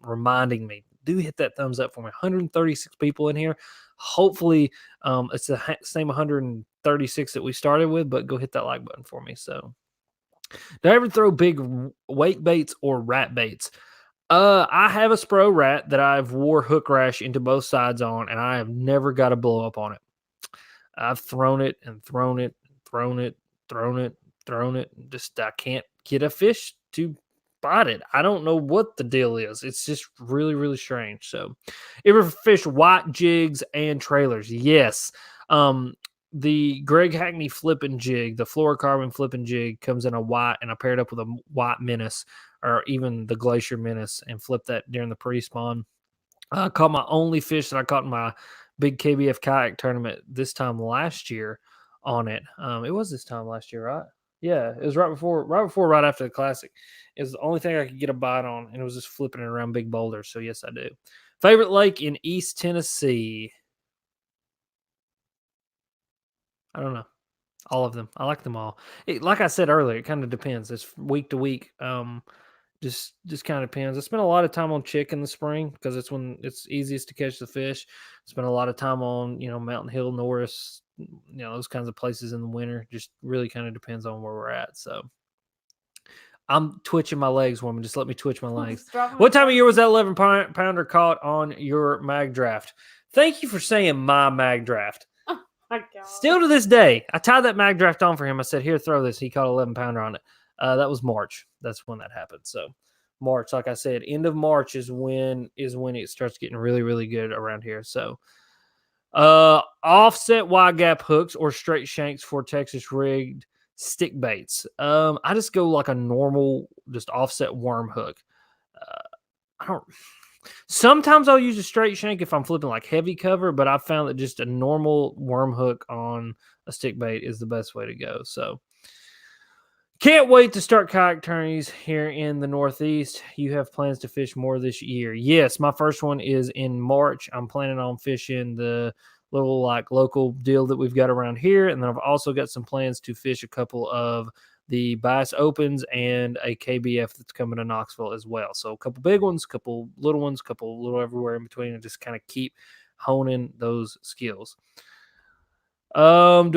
reminding me, do hit that thumbs up for me. 136 people in here. Hopefully, it's the same 136 that we started with, but go hit that like button for me. So, do I ever throw big weight baits or rat baits? I have a Spro rat that I've wore hook rash into both sides on, and I have never got a blow up on it. I've thrown it and thrown it, thrown it, thrown it, thrown it. Just I can't get a fish to bite it. I don't know what the deal is. It's just really, really strange. So, ever fish white jigs and trailers? Yes. The Greg Hackney flipping jig, the fluorocarbon flipping jig, comes in a white, and I paired up with a white menace or even the Glacier Menace and flipped that during the pre-spawn. I caught my only fish that I caught in my big KBF kayak tournament this time last year on it. It was this time last year, right? Yeah, it was right after the Classic. It was the only thing I could get a bite on, and it was just flipping it around big boulders. So yes, I do. Favorite lake in East Tennessee? I don't know. All of them. I like them all. Like I said earlier, it kind of depends. It's week to week. Just kind of depends. I spent a lot of time on Chick in the spring because it's when it's easiest to catch the fish. Spent a lot of time on Mountain Hill, Norris, those kinds of places in the winter. Just really kind of depends on where we're at. So I'm twitching my legs, woman. Just let me twitch my legs. What time of year was that 11 pounder caught on your mag draft? Thank you for saying my mag draft. Still to this day, I tied that mag draft on for him. I said, "Here, throw this." He caught 11 pounder on it. That was March. That's when that happened. So March, like I said, end of March is when it starts getting really, really good around here. So offset wide gap hooks or straight shanks for Texas rigged stick baits. I just go like a normal, just offset worm hook. Sometimes I'll use a straight shank if I'm flipping like heavy cover, but I've found that just a normal worm hook on a stick bait is the best way to go. So Can't wait to start kayak tourneys here in the Northeast. You have plans to fish more this year? Yes, my first one is in March. I'm planning on fishing the little like local deal that we've got around here, and then I've also got some plans to fish a couple of the Bass Opens and a KBF that's coming to Knoxville as well. So a couple big ones, a couple little ones, a couple little everywhere in between, and just kind of keep honing those skills. Do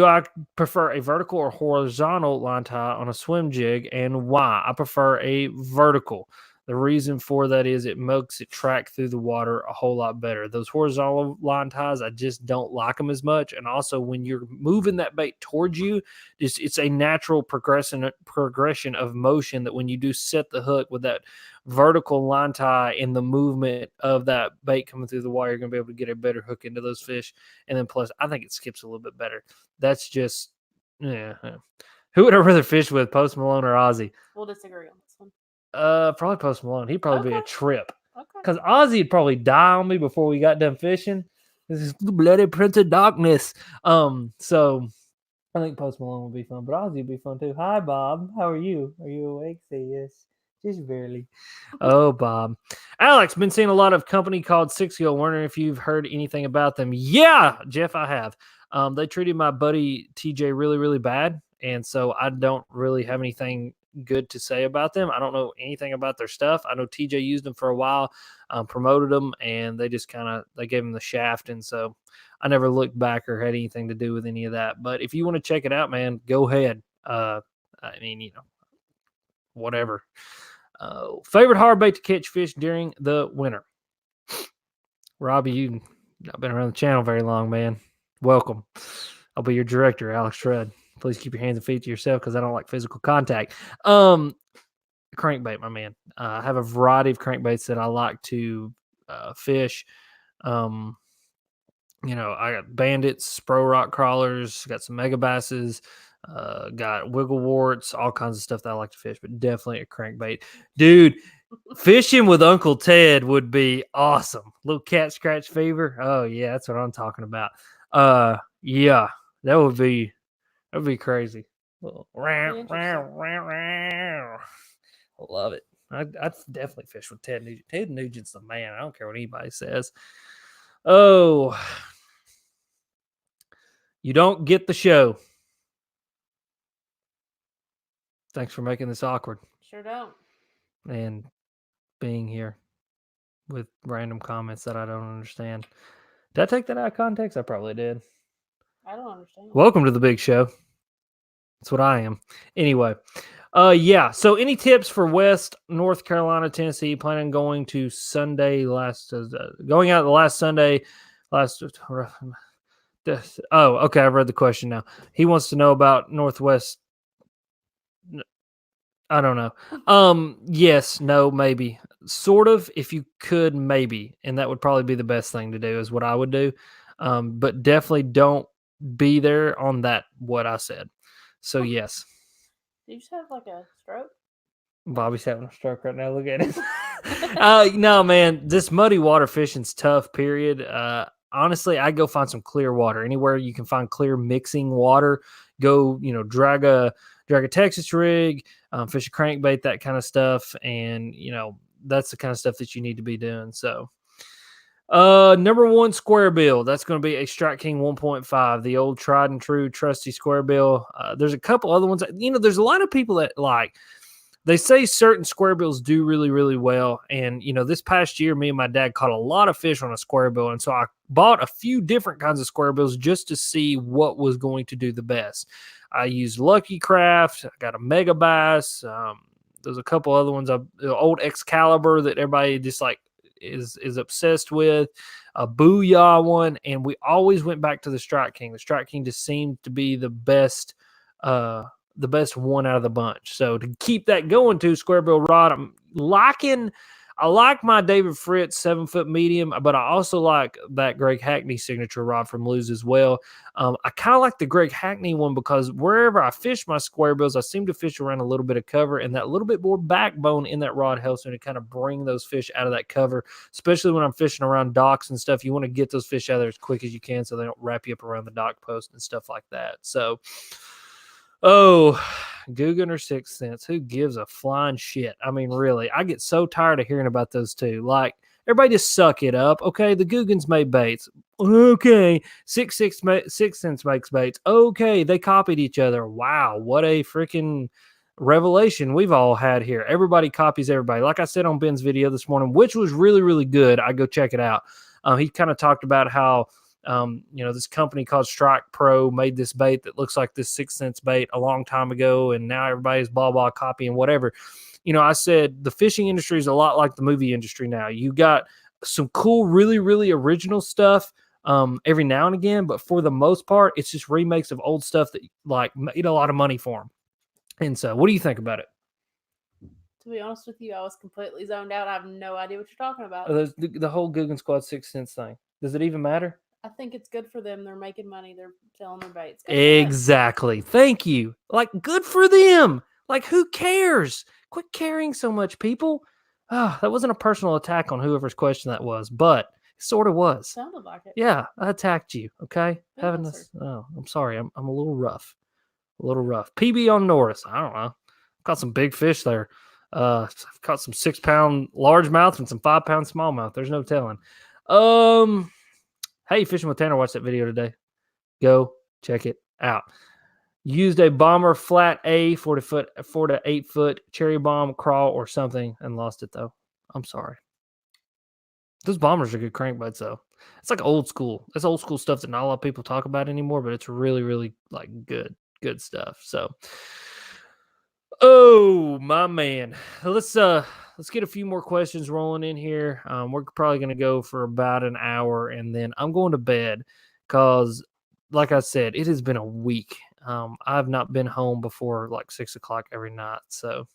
I prefer a vertical or horizontal line tie on a swim jig, and why? I prefer a vertical. The reason for that is it makes it track through the water a whole lot better. Those horizontal line ties, I just don't like them as much. And also, when you're moving that bait towards you, it's a natural progression of motion that when you do set the hook with that vertical line tie in the movement of that bait coming through the water, you're going to be able to get a better hook into those fish. And then plus, I think it skips a little bit better. That's just, yeah. Who would I rather fish with, Post Malone or Ozzy? We'll disagree on this one. Probably Post Malone. He'd probably be a trip. Okay. Because Ozzy'd probably die on me before we got done fishing. This is the bloody Prince of Darkness. So I think Post Malone would be fun, but Ozzy would be fun too. Hi, Bob. How are you? Are you awake? Say yes. Just barely. Oh, Bob. Alex, been seeing a lot of company called Six Gill. Wondering if you've heard anything about them. Yeah, Jeff, I have. They treated my buddy TJ really, really bad. And so I don't really have anything good to say about them. I don't know anything about their stuff. I know TJ used them for a while, promoted them, and they just they gave him the shaft. And so I never looked back or had anything to do with any of that. But if you want to check it out, man, go ahead. I mean, whatever. Favorite hard bait to catch fish during the winter? Robbie, you've not been around the channel very long, man. Welcome. I'll be your director, Alex Rudd. Please keep your hands and feet to yourself because I don't like physical contact. Crankbait, my man. I have a variety of crankbaits that I like to fish. I got bandits, spro rock crawlers, got some mega basses, got wiggle warts, all kinds of stuff that I like to fish, but definitely a crankbait. Dude, fishing with Uncle Ted would be awesome. Little cat scratch fever. Oh yeah, that's what I'm talking about. Yeah, that would be crazy. I love it. I'd definitely fish with Ted Nugent. Ted Nugent's the man. I don't care what anybody says. Oh, you don't get the show. Thanks for making this awkward. Sure don't. And being here with random comments that I don't understand. Did I take that out of context? I probably did. I don't understand. Welcome to the big show. That's what I am. Anyway, yeah. So, any tips for West North Carolina, Tennessee? Planning on going to Sunday going out the last Sunday. Oh, okay. I've read the question now. He wants to know about Northwest. I don't know. Yes, no, maybe. Sort of. If you could, maybe, and that would probably be the best thing to do. Is what I would do. But definitely don't be there on that. What I said. So yes. Did you just have like a stroke? Bobby's having a stroke right now. Look at him. No, man, this muddy water fishing's tough. Period. Honestly, I go find some clear water anywhere you can find clear mixing water. Go, drag a Texas rig, fish a crankbait, that kind of stuff, and that's the kind of stuff that you need to be doing. So. Number one, square bill. That's going to be a Strike King 1.5, the old tried and true trusty square bill. There's a couple other ones. There's a lot of people that they say certain square bills do really, really well. And, this past year, me and my dad caught a lot of fish on a square bill. And so I bought a few different kinds of square bills just to see what was going to do the best. I used Lucky Craft. I got a Mega Bass. There's a couple other ones, the old Excalibur that everybody just is obsessed with, a Booyah one, and we always went back to the Strike King. The Strike King just seemed to be the best one out of the bunch. So to keep that going to square bill rod, I like my David Fritz 7-foot medium, but I also like that Greg Hackney signature rod from Lew's as well. I kind of like the Greg Hackney one because wherever I fish my square bills, I seem to fish around a little bit of cover, and that little bit more backbone in that rod helps me to kind of bring those fish out of that cover, especially when I'm fishing around docks and stuff. You want to get those fish out of there as quick as you can so they don't wrap you up around the dock post and stuff like that. So, Guggen or Sixth Sense. Who gives a flying shit? I mean, really, I get so tired of hearing about those two. Like, everybody just suck it up. Okay, the Guggens made baits. Okay, Sixth Sense makes baits. Okay, they copied each other. Wow, what a freaking revelation we've all had here. Everybody copies everybody. Like I said on Ben's video this morning, which was really, really good. I go check it out. He kind of talked about how this company called Strike Pro made this bait that looks like this Sixth Sense bait a long time ago, and now everybody's blah blah copying whatever. I said the fishing industry is a lot like the movie industry now. You got some cool, really, really original stuff every now and again, but for the most part, it's just remakes of old stuff that like made a lot of money for them. And so, what do you think about it? To be honest with you, I was completely zoned out. I have no idea what you're talking about. The whole Guggen Squad Sixth Sense thing. Does it even matter? I think it's good for them. They're making money. They're selling their baits. Exactly. Thank you. Like, good for them. Like, who cares? Quit caring so much, people. That wasn't a personal attack on whoever's question that was, but it sort of was. Sounded like it. Yeah, I attacked you. Okay, No, I'm sorry. I'm a little rough. PB on Norris. I don't know. Caught some big fish there. I've caught some 6-pound largemouth and some 5-pound smallmouth. There's no telling. Hey, Fishing with Tanner watched that video today. Go check it out. Used a bomber flat A 4 to 8 foot cherry bomb crawl or something and lost it though. I'm sorry. Those bombers are good crankbaits though. It's like old school. It's old school stuff that not a lot of people talk about anymore, but it's really, really like good stuff. So, oh my man, let's get a few more questions rolling in here. We're probably going to go for about an hour, and then I'm going to bed because, like I said, it has been a week. I've not been home before like 6 o'clock every night. So,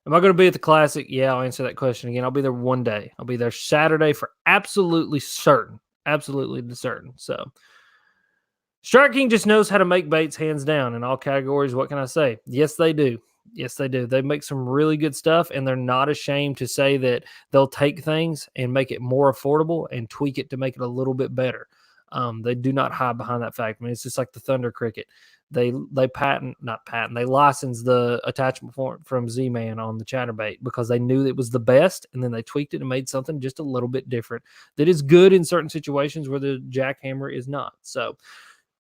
am I going to be at the Classic? Yeah, I'll answer that question again. I'll be there one day. I'll be there Saturday for absolutely certain. Absolutely certain. So, Strike King just knows how to make baits hands down in all categories. What can I say? Yes, they do. Yes, they do. They make some really good stuff, and they're not ashamed to say that they'll take things and make it more affordable and tweak it to make it a little bit better. They do not hide behind that fact. I mean, it's just like the Thunder Cricket. They licensed the attachment from Z-Man on the chatterbait because they knew it was the best, and then they tweaked it and made something just a little bit different that is good in certain situations where the jackhammer is not. So,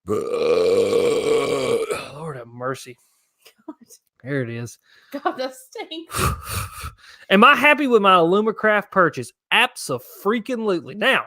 Lord have mercy. God. There it is. God, that stinks. Am I happy with my Alumacraft purchase? Abso-freaking-lutely. Now,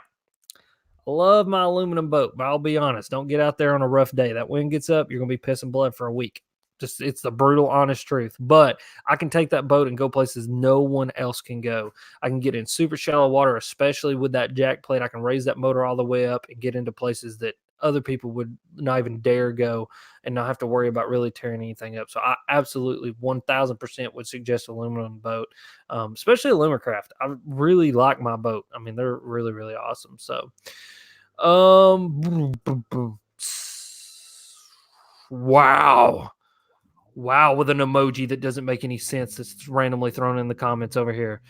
I love my aluminum boat, but I'll be honest, don't get out there on a rough day. That wind gets up, you're going to be pissing blood for a week. Just, it's the brutal, honest truth. But I can take that boat and go places no one else can go. I can get in super shallow water, especially with that jack plate. I can raise that motor all the way up and get into places that other people would not even dare go and not have to worry about really tearing anything up. So I absolutely 1000% would suggest aluminum boat, especially Alumacraft. I really like my boat. I mean, they're really, really awesome. So, wow, with an emoji that doesn't make any sense. That's randomly thrown in the comments over here.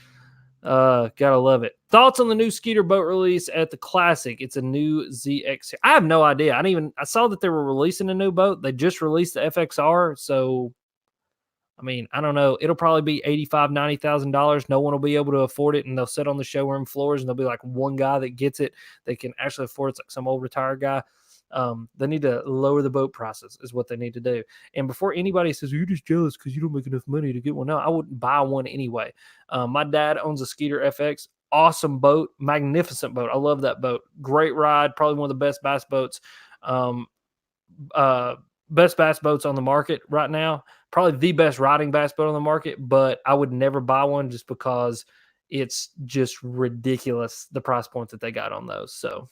Gotta love it. Thoughts on the new Skeeter boat release at the Classic? It's a new ZX. I have no idea. I saw that they were releasing a new boat. They just released the FXR. So, I mean, I don't know. It'll probably be $85,000, $90,000. No one will be able to afford it, and they'll sit on the showroom floors, and there'll be like one guy that gets it. They can actually afford it. It's like some old retired guy. They need to lower the boat prices is what they need to do. And before anybody says, you're just jealous because you don't make enough money to get one. No, I wouldn't buy one anyway. My dad owns a Skeeter FX. Awesome boat. Magnificent boat. I love that boat. Great ride. Probably one of the best bass boats. Best bass boats on the market right now. Probably the best riding bass boat on the market, but I would never buy one just because it's just ridiculous, the price point that they got on those. So,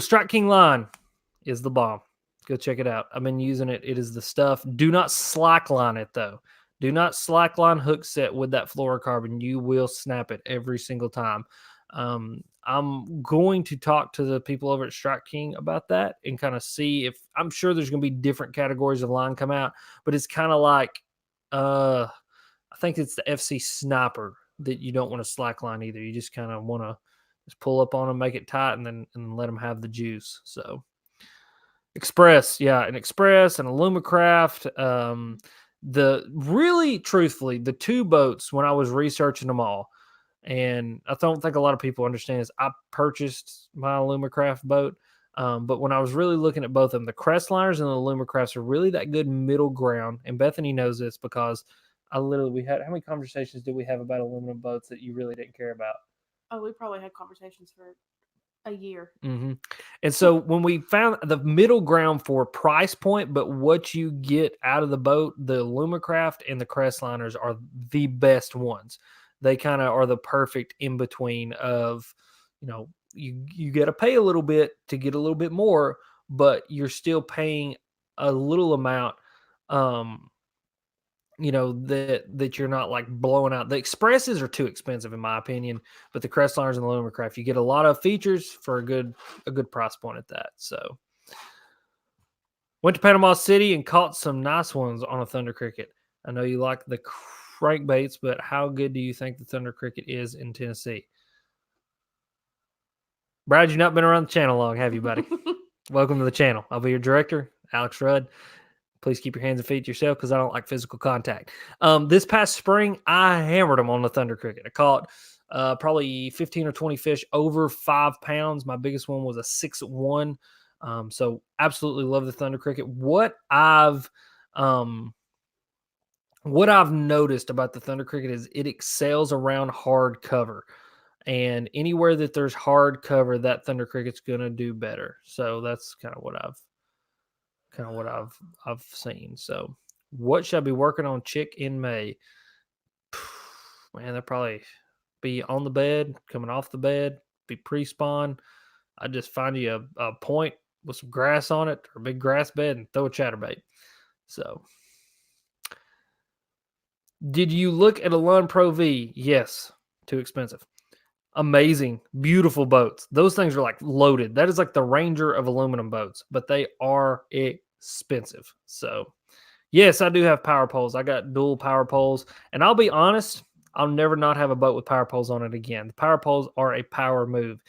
Strike King line is the bomb. Go check it out. I've been using it. It is the stuff. Do not slackline it, though. Do not slackline hook set with that fluorocarbon. You will snap it every single time. I'm going to talk to the people over at Strike King about that and kind of see if I'm sure there's going to be different categories of line come out, but it's kind of like, I think it's the FC Sniper that you don't want to slackline either. You just kind of want to Just pull up on them, make it tight, and then let them have the juice. So Express, yeah, an Express and a Lumacraft. Truthfully, the two boats when I was researching them all, and I don't think a lot of people understand is I purchased my Lumacraft boat. But when I was really looking at both of them, the Crestliners and the Lumacrafts are really that good middle ground. And Bethany knows this because we had, how many conversations did we have about aluminum boats that you really didn't care about? Oh, we probably had conversations for a year. Mm-hmm. And so when we found the middle ground for price point, but what you get out of the boat, the Lumacraft and the Crestliners are the best ones. They kind of are the perfect in between of, you got to pay a little bit to get a little bit more, but you're still paying a little amount. That you're not like blowing out. The Expresses are too expensive in my opinion, but the Crestliners and the Lumacraft, you get a lot of features for a good price point at that. So went to Panama City and caught some nice ones on a Thunder Cricket. I know you like the crankbaits, but how good do you think the Thunder Cricket is in Tennessee? Brad, you've not been around the channel long, have you, buddy? Welcome to the channel. I'll be your director, Alex Rudd. Please keep your hands and feet to yourself because I don't like physical contact. This past spring, I hammered them on the Thunder Cricket. I caught probably 15 or 20 fish over 5 pounds. My biggest one was a 6-1. So absolutely love the Thunder Cricket. What I've noticed about the Thunder Cricket is it excels around hard cover. And anywhere that there's hard cover, that Thunder Cricket's gonna do better. So that's kind of what I've seen. So what should I be working on chick in May? Man, they'll probably be on the bed, coming off the bed, be pre-spawn. I just find you a point with some grass on it or a big grass bed and throw a chatterbait. So did you look at a Lund Pro V? Yes. Too expensive. Amazing, beautiful boats. Those things are like loaded. That is like the Ranger of aluminum boats, but they are expensive. So, yes, I do have power poles. I got dual power poles, and I'll be honest, I'll never not have a boat with power poles on it again. The power poles are a power move.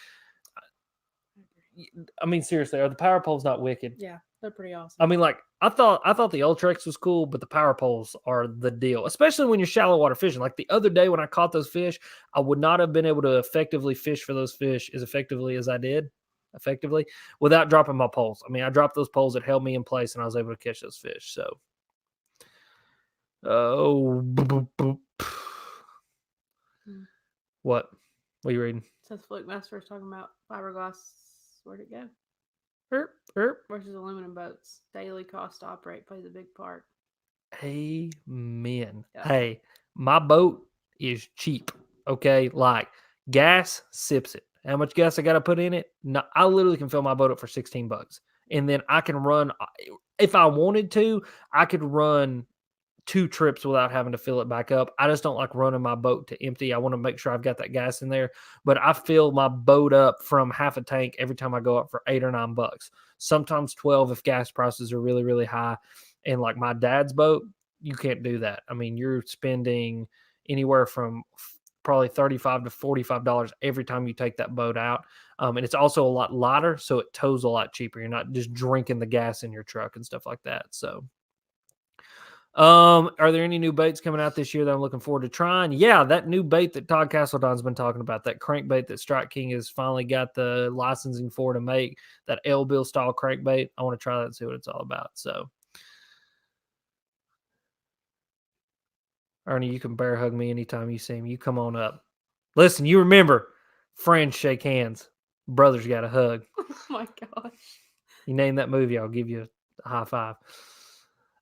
I mean, seriously, are the power poles not wicked? Yeah, they're pretty awesome. I mean, like I thought the Ultrex was cool, but the power poles are the deal, especially when you're shallow water fishing. Like the other day when I caught those fish, I would not have been able to effectively fish for those fish as effectively as I did, without dropping my poles. I mean, I dropped those poles that held me in place, and I was able to catch those fish. So, what are you reading? It says Fluke Master is talking about fiberglass. Where'd it go? Versus aluminum boats. Daily cost to operate plays a big part. Amen. Yeah. Hey, my boat is cheap. Okay, like gas sips it. How much gas I got to put in it? No, I literally can fill my boat up for $16, and then I can run. If I wanted to, I could run 2 trips without having to fill it back up. I just don't like running my boat to empty. I want to make sure I've got that gas in there. But I fill my boat up from half a tank every time I go up for $8 or $9. Sometimes 12 if gas prices are really, really high. And like my dad's boat, you can't do that. I mean, you're spending anywhere from probably $35 to $45 every time you take that boat out. And it's also a lot lighter, so it tows a lot cheaper. You're not just drinking the gas in your truck and stuff like that. So are there any new baits coming out this year that I'm looking forward to trying? Yeah, that new bait that Todd Castledon's been talking about, that crankbait that Strike King has finally got the licensing for to make, that L-bill style crankbait. I want to try that and see what it's all about. So, Ernie, you can bear hug me anytime you see me. You come on up. Listen, you remember, friends shake hands, brothers got a hug. Oh my gosh. You name that movie, I'll give you a high five.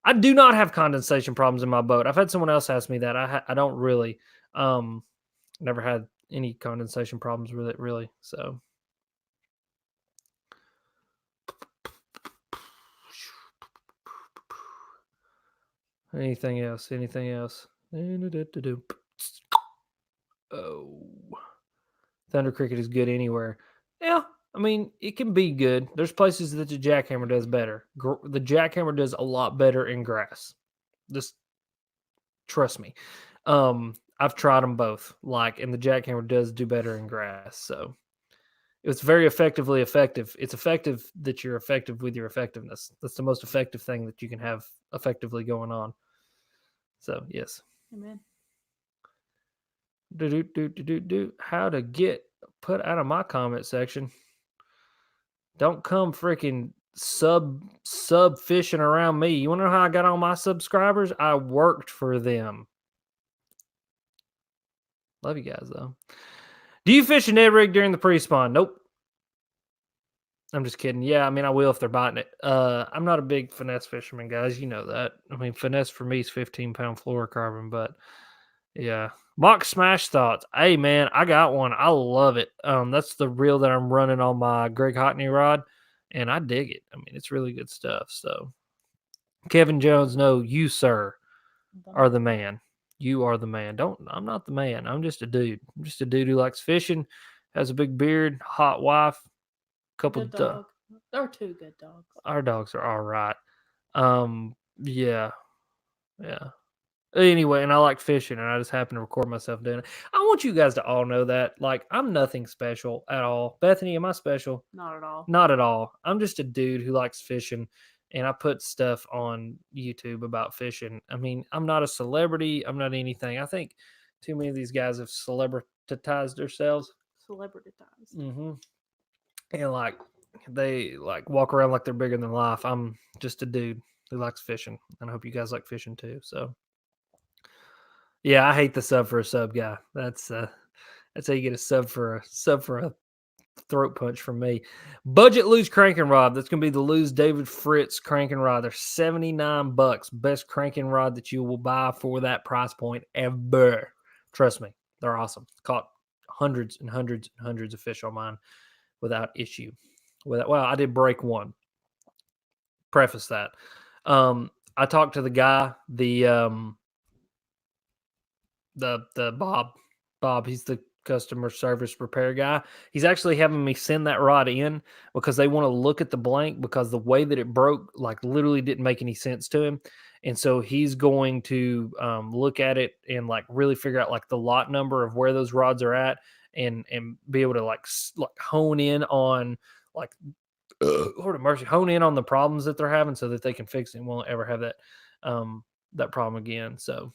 I do not have condensation problems in my boat. I've had someone else ask me that. I don't really. Never had any condensation problems with it, really. So. Anything else? Oh. Thunder Cricket is good anywhere. Yeah, I mean, it can be good. There's places that the jackhammer does better. The jackhammer does a lot better in grass. Just trust me. I've tried them both. And the jackhammer does do better in grass. So It's very effectively effective. It's effective that you're effective with your effectiveness. That's the most effective thing that you can have effectively going on. So yes. Amen. How to get put out of my comment section. Don't come freaking sub fishing around me. You want to know how I got all my subscribers? I worked for them. Love you guys though. Do you fish a Ned rig during the pre-spawn? Nope. I'm just kidding. Yeah, I mean I will if they're biting it. I'm not a big finesse fisherman, guys. You know that. I mean finesse for me is 15-pound fluorocarbon, but yeah. Mock smash thoughts. Hey man, I got one. I love it. That's the reel that I'm running on my Greg Hotney rod, and I dig it. I mean, it's really good stuff. So Kevin Jones, no, you, sir, are the man. You are the man. I'm not the man. I'm just a dude. I'm just a dude who likes fishing, has a big beard, hot wife, couple Good dog. Or two good dogs. Our dogs are all right. Yeah. Yeah. Anyway, and I like fishing, and I just happen to record myself doing it. I want you guys to all know that. Like, I'm nothing special at all. Bethany, am I special? Not at all. Not at all. I'm just a dude who likes fishing, and I put stuff on YouTube about fishing. I mean, I'm not a celebrity. I'm not anything. I think too many of these guys have celebritized themselves. Celebritized. Mm-hmm. And, like, they, like, walk around like they're bigger than life. I'm just a dude who likes fishing, and I hope you guys like fishing too, so. Yeah, I hate the sub for a sub guy. That's how you get a sub for a throat punch from me. Budget Lose cranking rod. That's gonna be the Lose David Fritz cranking rod. They're $79. Best cranking rod that you will buy for that price point ever. Trust me, they're awesome. Caught hundreds and hundreds and hundreds of fish on mine without issue. Well, I did break one. Preface that. I talked to the guy, the Bob, he's the customer service repair guy. He's actually having me send that rod in because they want to look at the blank, because the way that it broke, like, literally didn't make any sense to him. And so he's going to look at it and, like, really figure out, like, the lot number of where those rods are at, and be able to like hone in on, like, Lord of mercy, hone in on the problems that they're having so that they can fix it and won't ever have that problem again. So,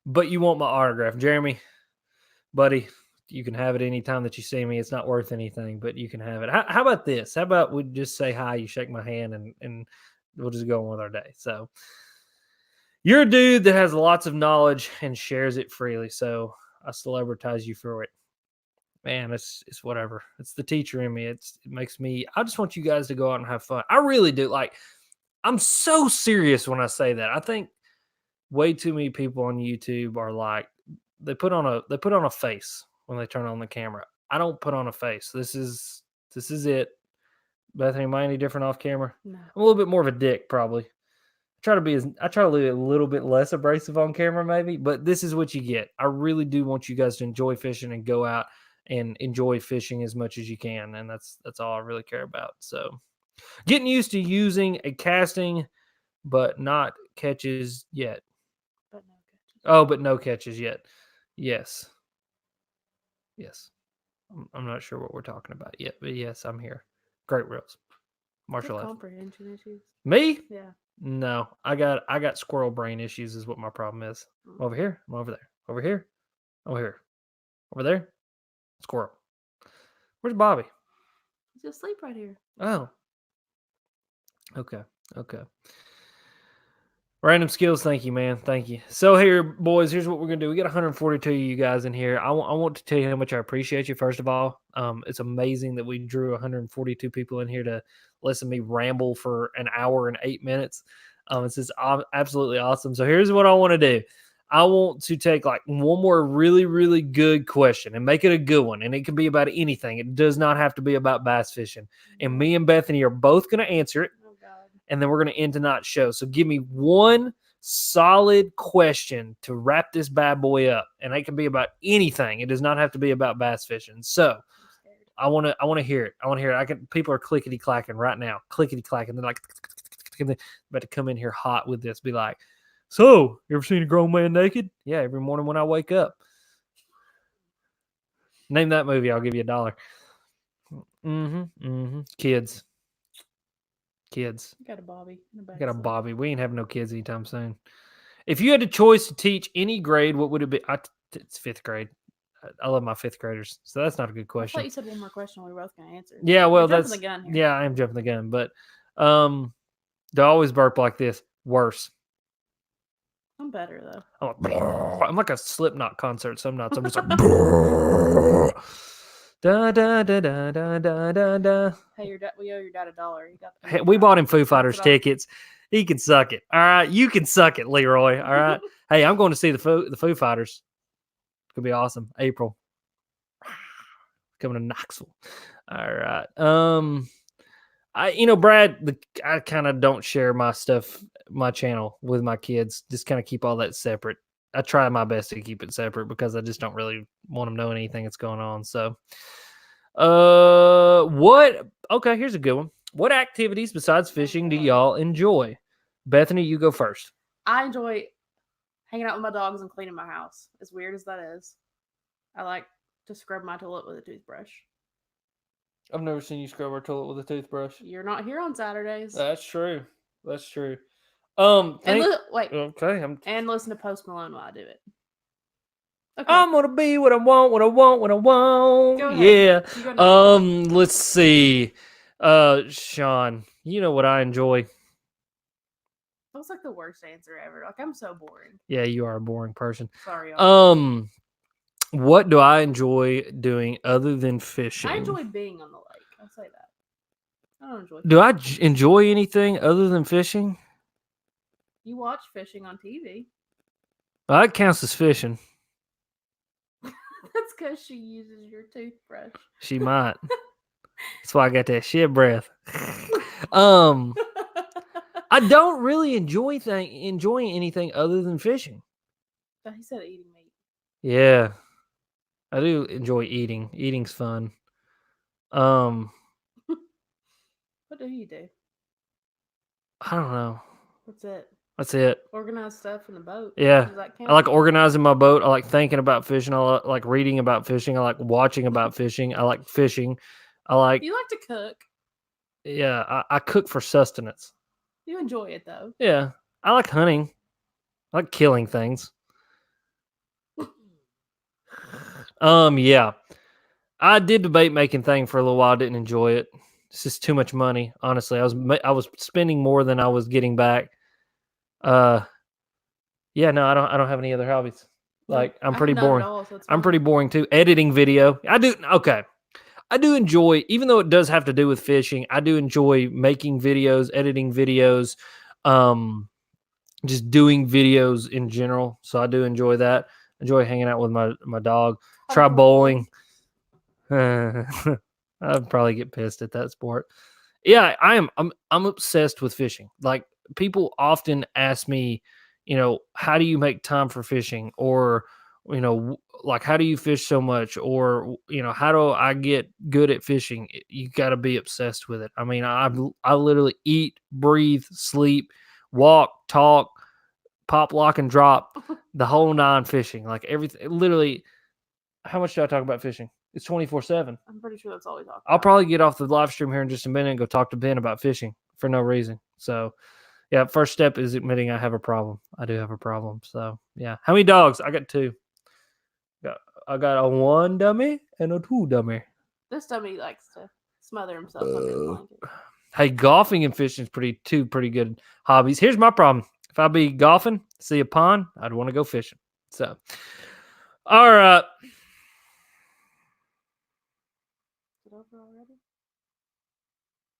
but you want my autograph, Jeremy, buddy, you can have it anytime that you see me. It's not worth anything, but you can have it. How about this? How about we just say hi, you shake my hand, and we'll just go on with our day. So you're a dude that has lots of knowledge and shares it freely, so I celebritize you for it. Man, it's whatever. It's the teacher in me. It makes me, I just want you guys to go out and have fun. I really do. Like, I'm so serious when I say that. I think way too many people on YouTube are like, they put on a face when they turn on the camera. I don't put on a face. This is it. Bethany, am I any different off camera? No. I'm a little bit more of a dick, probably. I try to be a little bit less abrasive on camera, maybe, but this is what you get. I really do want you guys to enjoy fishing and go out and enjoy fishing as much as you can, and that's all I really care about. So, getting used to using a casting, but not catches yet. But no catches. Oh, but no catches yet. Yes. I'm not sure what we're talking about yet, but yes, I'm here. Great reels. Martial life. Comprehension issues. Me? Yeah. No, I got squirrel brain issues is what my problem is. I'm over here. I'm over there. Over here. Over here. Over there. Squirrel. Where's Bobby? He's asleep right here. Oh. Okay. Random skills, thank you, man. Thank you. So here, boys, here's what we're gonna do. We got 142 of you guys in here. I want to tell you how much I appreciate you. First of all, it's amazing that we drew 142 people in here to listen to me ramble for an hour and 8 minutes. It's just absolutely awesome. So here's what I want to do. I want to take like one more really, really good question and make it a good one. And it can be about anything. It does not have to be about bass fishing. And me and Bethany are both going to answer it. And then we're going to end tonight's show. So give me one solid question to wrap this bad boy up. And it can be about anything. It does not have to be about bass fishing. So I want to hear it. I want to hear it. People are clickety clacking right now. Clickety clacking. They're like, about to come in here hot with this. Be like, so you ever seen a grown man naked? Yeah, every morning when I wake up. Name that movie. I'll give you $1. Kids. Kids. You got a Bobby. In the I got a backseat. Bobby. We ain't having no kids anytime soon. If you had a choice to teach any grade, what would it be? It's fifth grade. I love my fifth graders, so that's not a good I thought question. you said one more question we were both going to answer. Yeah, You're well, jumping that's the gun here. yeah, I am jumping the gun, but they always burp like this. Worse. I'm better though. I'm like a Slipknot concert. Some nights I'm just like da da da da da da da da. Hey, we owe your dad $1. He got the Hey, we bought him Foo Fighters it off. tickets. He can suck it. All right, you can suck it, Leroy. All right. Hey, I'm going to see the Foo Fighters. It's gonna be awesome. April. Coming to Knoxville. All right. Brad, I kind of don't share my stuff, my channel with my kids. Just kind of keep all that separate. I try my best to keep it separate because I just don't really want them knowing anything that's going on. So, okay, here's a good one. What activities besides fishing do y'all enjoy? Bethany, you go first. I enjoy hanging out with my dogs and cleaning my house. As weird as that is, I like to scrub my toilet with a toothbrush. I've never seen you scrub our toilet with a toothbrush. You're not here on Saturdays. That's true. That's true. Wait. Okay. And listen to Post Malone while I do it. Okay. I'm gonna be what I want, what I want, what I want. Go ahead. Yeah. Let's see. Sean, you know what I enjoy? That was like the worst answer ever. Like, I'm so boring. Yeah, you are a boring person. Sorry, y'all. What do I enjoy doing other than fishing? I enjoy being on the lake. I'll say that. I don't enjoy fishing. Do I enjoy anything other than fishing? You watch fishing on TV. Well, that counts as fishing. That's because she uses your toothbrush. She might. That's why I got that shit breath. I don't really enjoying anything other than fishing. He said eating meat. Yeah. I do enjoy eating. Eating's fun. What do you do? I don't know. That's it. It. Organize stuff in the boat. Yeah. Does that count? I like organizing my boat. I like thinking about fishing. I like reading about fishing. I like watching about fishing. I like fishing. You like to cook. Yeah, I cook for sustenance. You enjoy it though. Yeah. I like hunting. I like killing things. Yeah. I did the bait making thing for a little while. I didn't enjoy it. It's just too much money. Honestly, I was spending more than I was getting back. Yeah, no, I don't have any other hobbies. Like, I'm pretty boring. I'm pretty boring too. Editing video. I do enjoy, even though it does have to do with fishing, I do enjoy making videos, editing videos, just doing videos in general. So I do enjoy that. Enjoy hanging out with my dog. Try bowling. I'd probably get pissed at that sport. Yeah, I'm obsessed with fishing. Like, people often ask me, how do you make time for fishing? Or, like, how do you fish so much? Or, how do I get good at fishing? You got to be obsessed with it. I mean, I literally eat, breathe, sleep, walk, talk, pop, lock, and drop the whole 9 fishing. Like, everything. Literally, how much do I talk about fishing? It's 24/7. I'm pretty sure that's all we talk about. I'll probably get off the live stream here in just a minute and go talk to Ben about fishing for no reason. So, yeah, first step is admitting I have a problem. I do have a problem. So, yeah. How many dogs? I got 2. I got a 1 dummy and a 2 dummy. This dummy likes to smother himself under the blanket. Hey, golfing and fishing is two pretty good hobbies. Here's my problem. If I be golfing, see a pond, I'd want to go fishing. So, all right. Is it over already?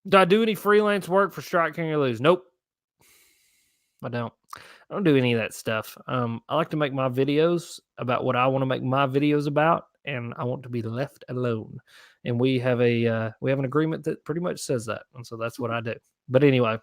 Do I do any freelance work for Strike King or Lose? Nope. I don't do any of that stuff. I like to make my videos about what I want to make my videos about, and I want to be left alone. And we have an agreement that pretty much says that, and so that's what I do. But anyway,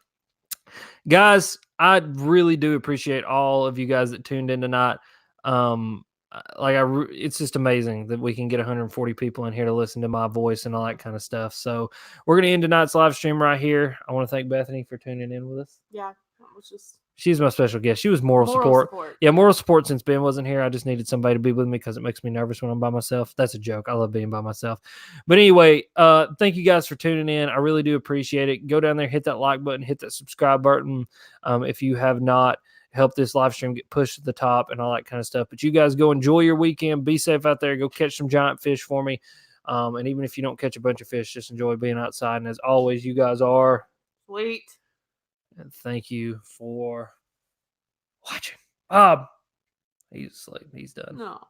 guys, I really do appreciate all of you guys that tuned in tonight. It's just amazing that we can get 140 people in here to listen to my voice and all that kind of stuff. So we're going to end tonight's live stream right here. I want to thank Bethany for tuning in with us. Yeah, it was just She's my special guest. She was moral support. Yeah, moral support since Ben wasn't here. I just needed somebody to be with me because it makes me nervous when I'm by myself. That's a joke. I love being by myself. But anyway, thank you guys for tuning in. I really do appreciate it. Go down there, hit that like button, hit that subscribe button. If you have not, help this live stream get pushed to the top and all that kind of stuff. But you guys go enjoy your weekend. Be safe out there. Go catch some giant fish for me. And even if you don't catch a bunch of fish, just enjoy being outside. And as always, you guys are sweet. And thank you for watching. He's asleep. He's done. No.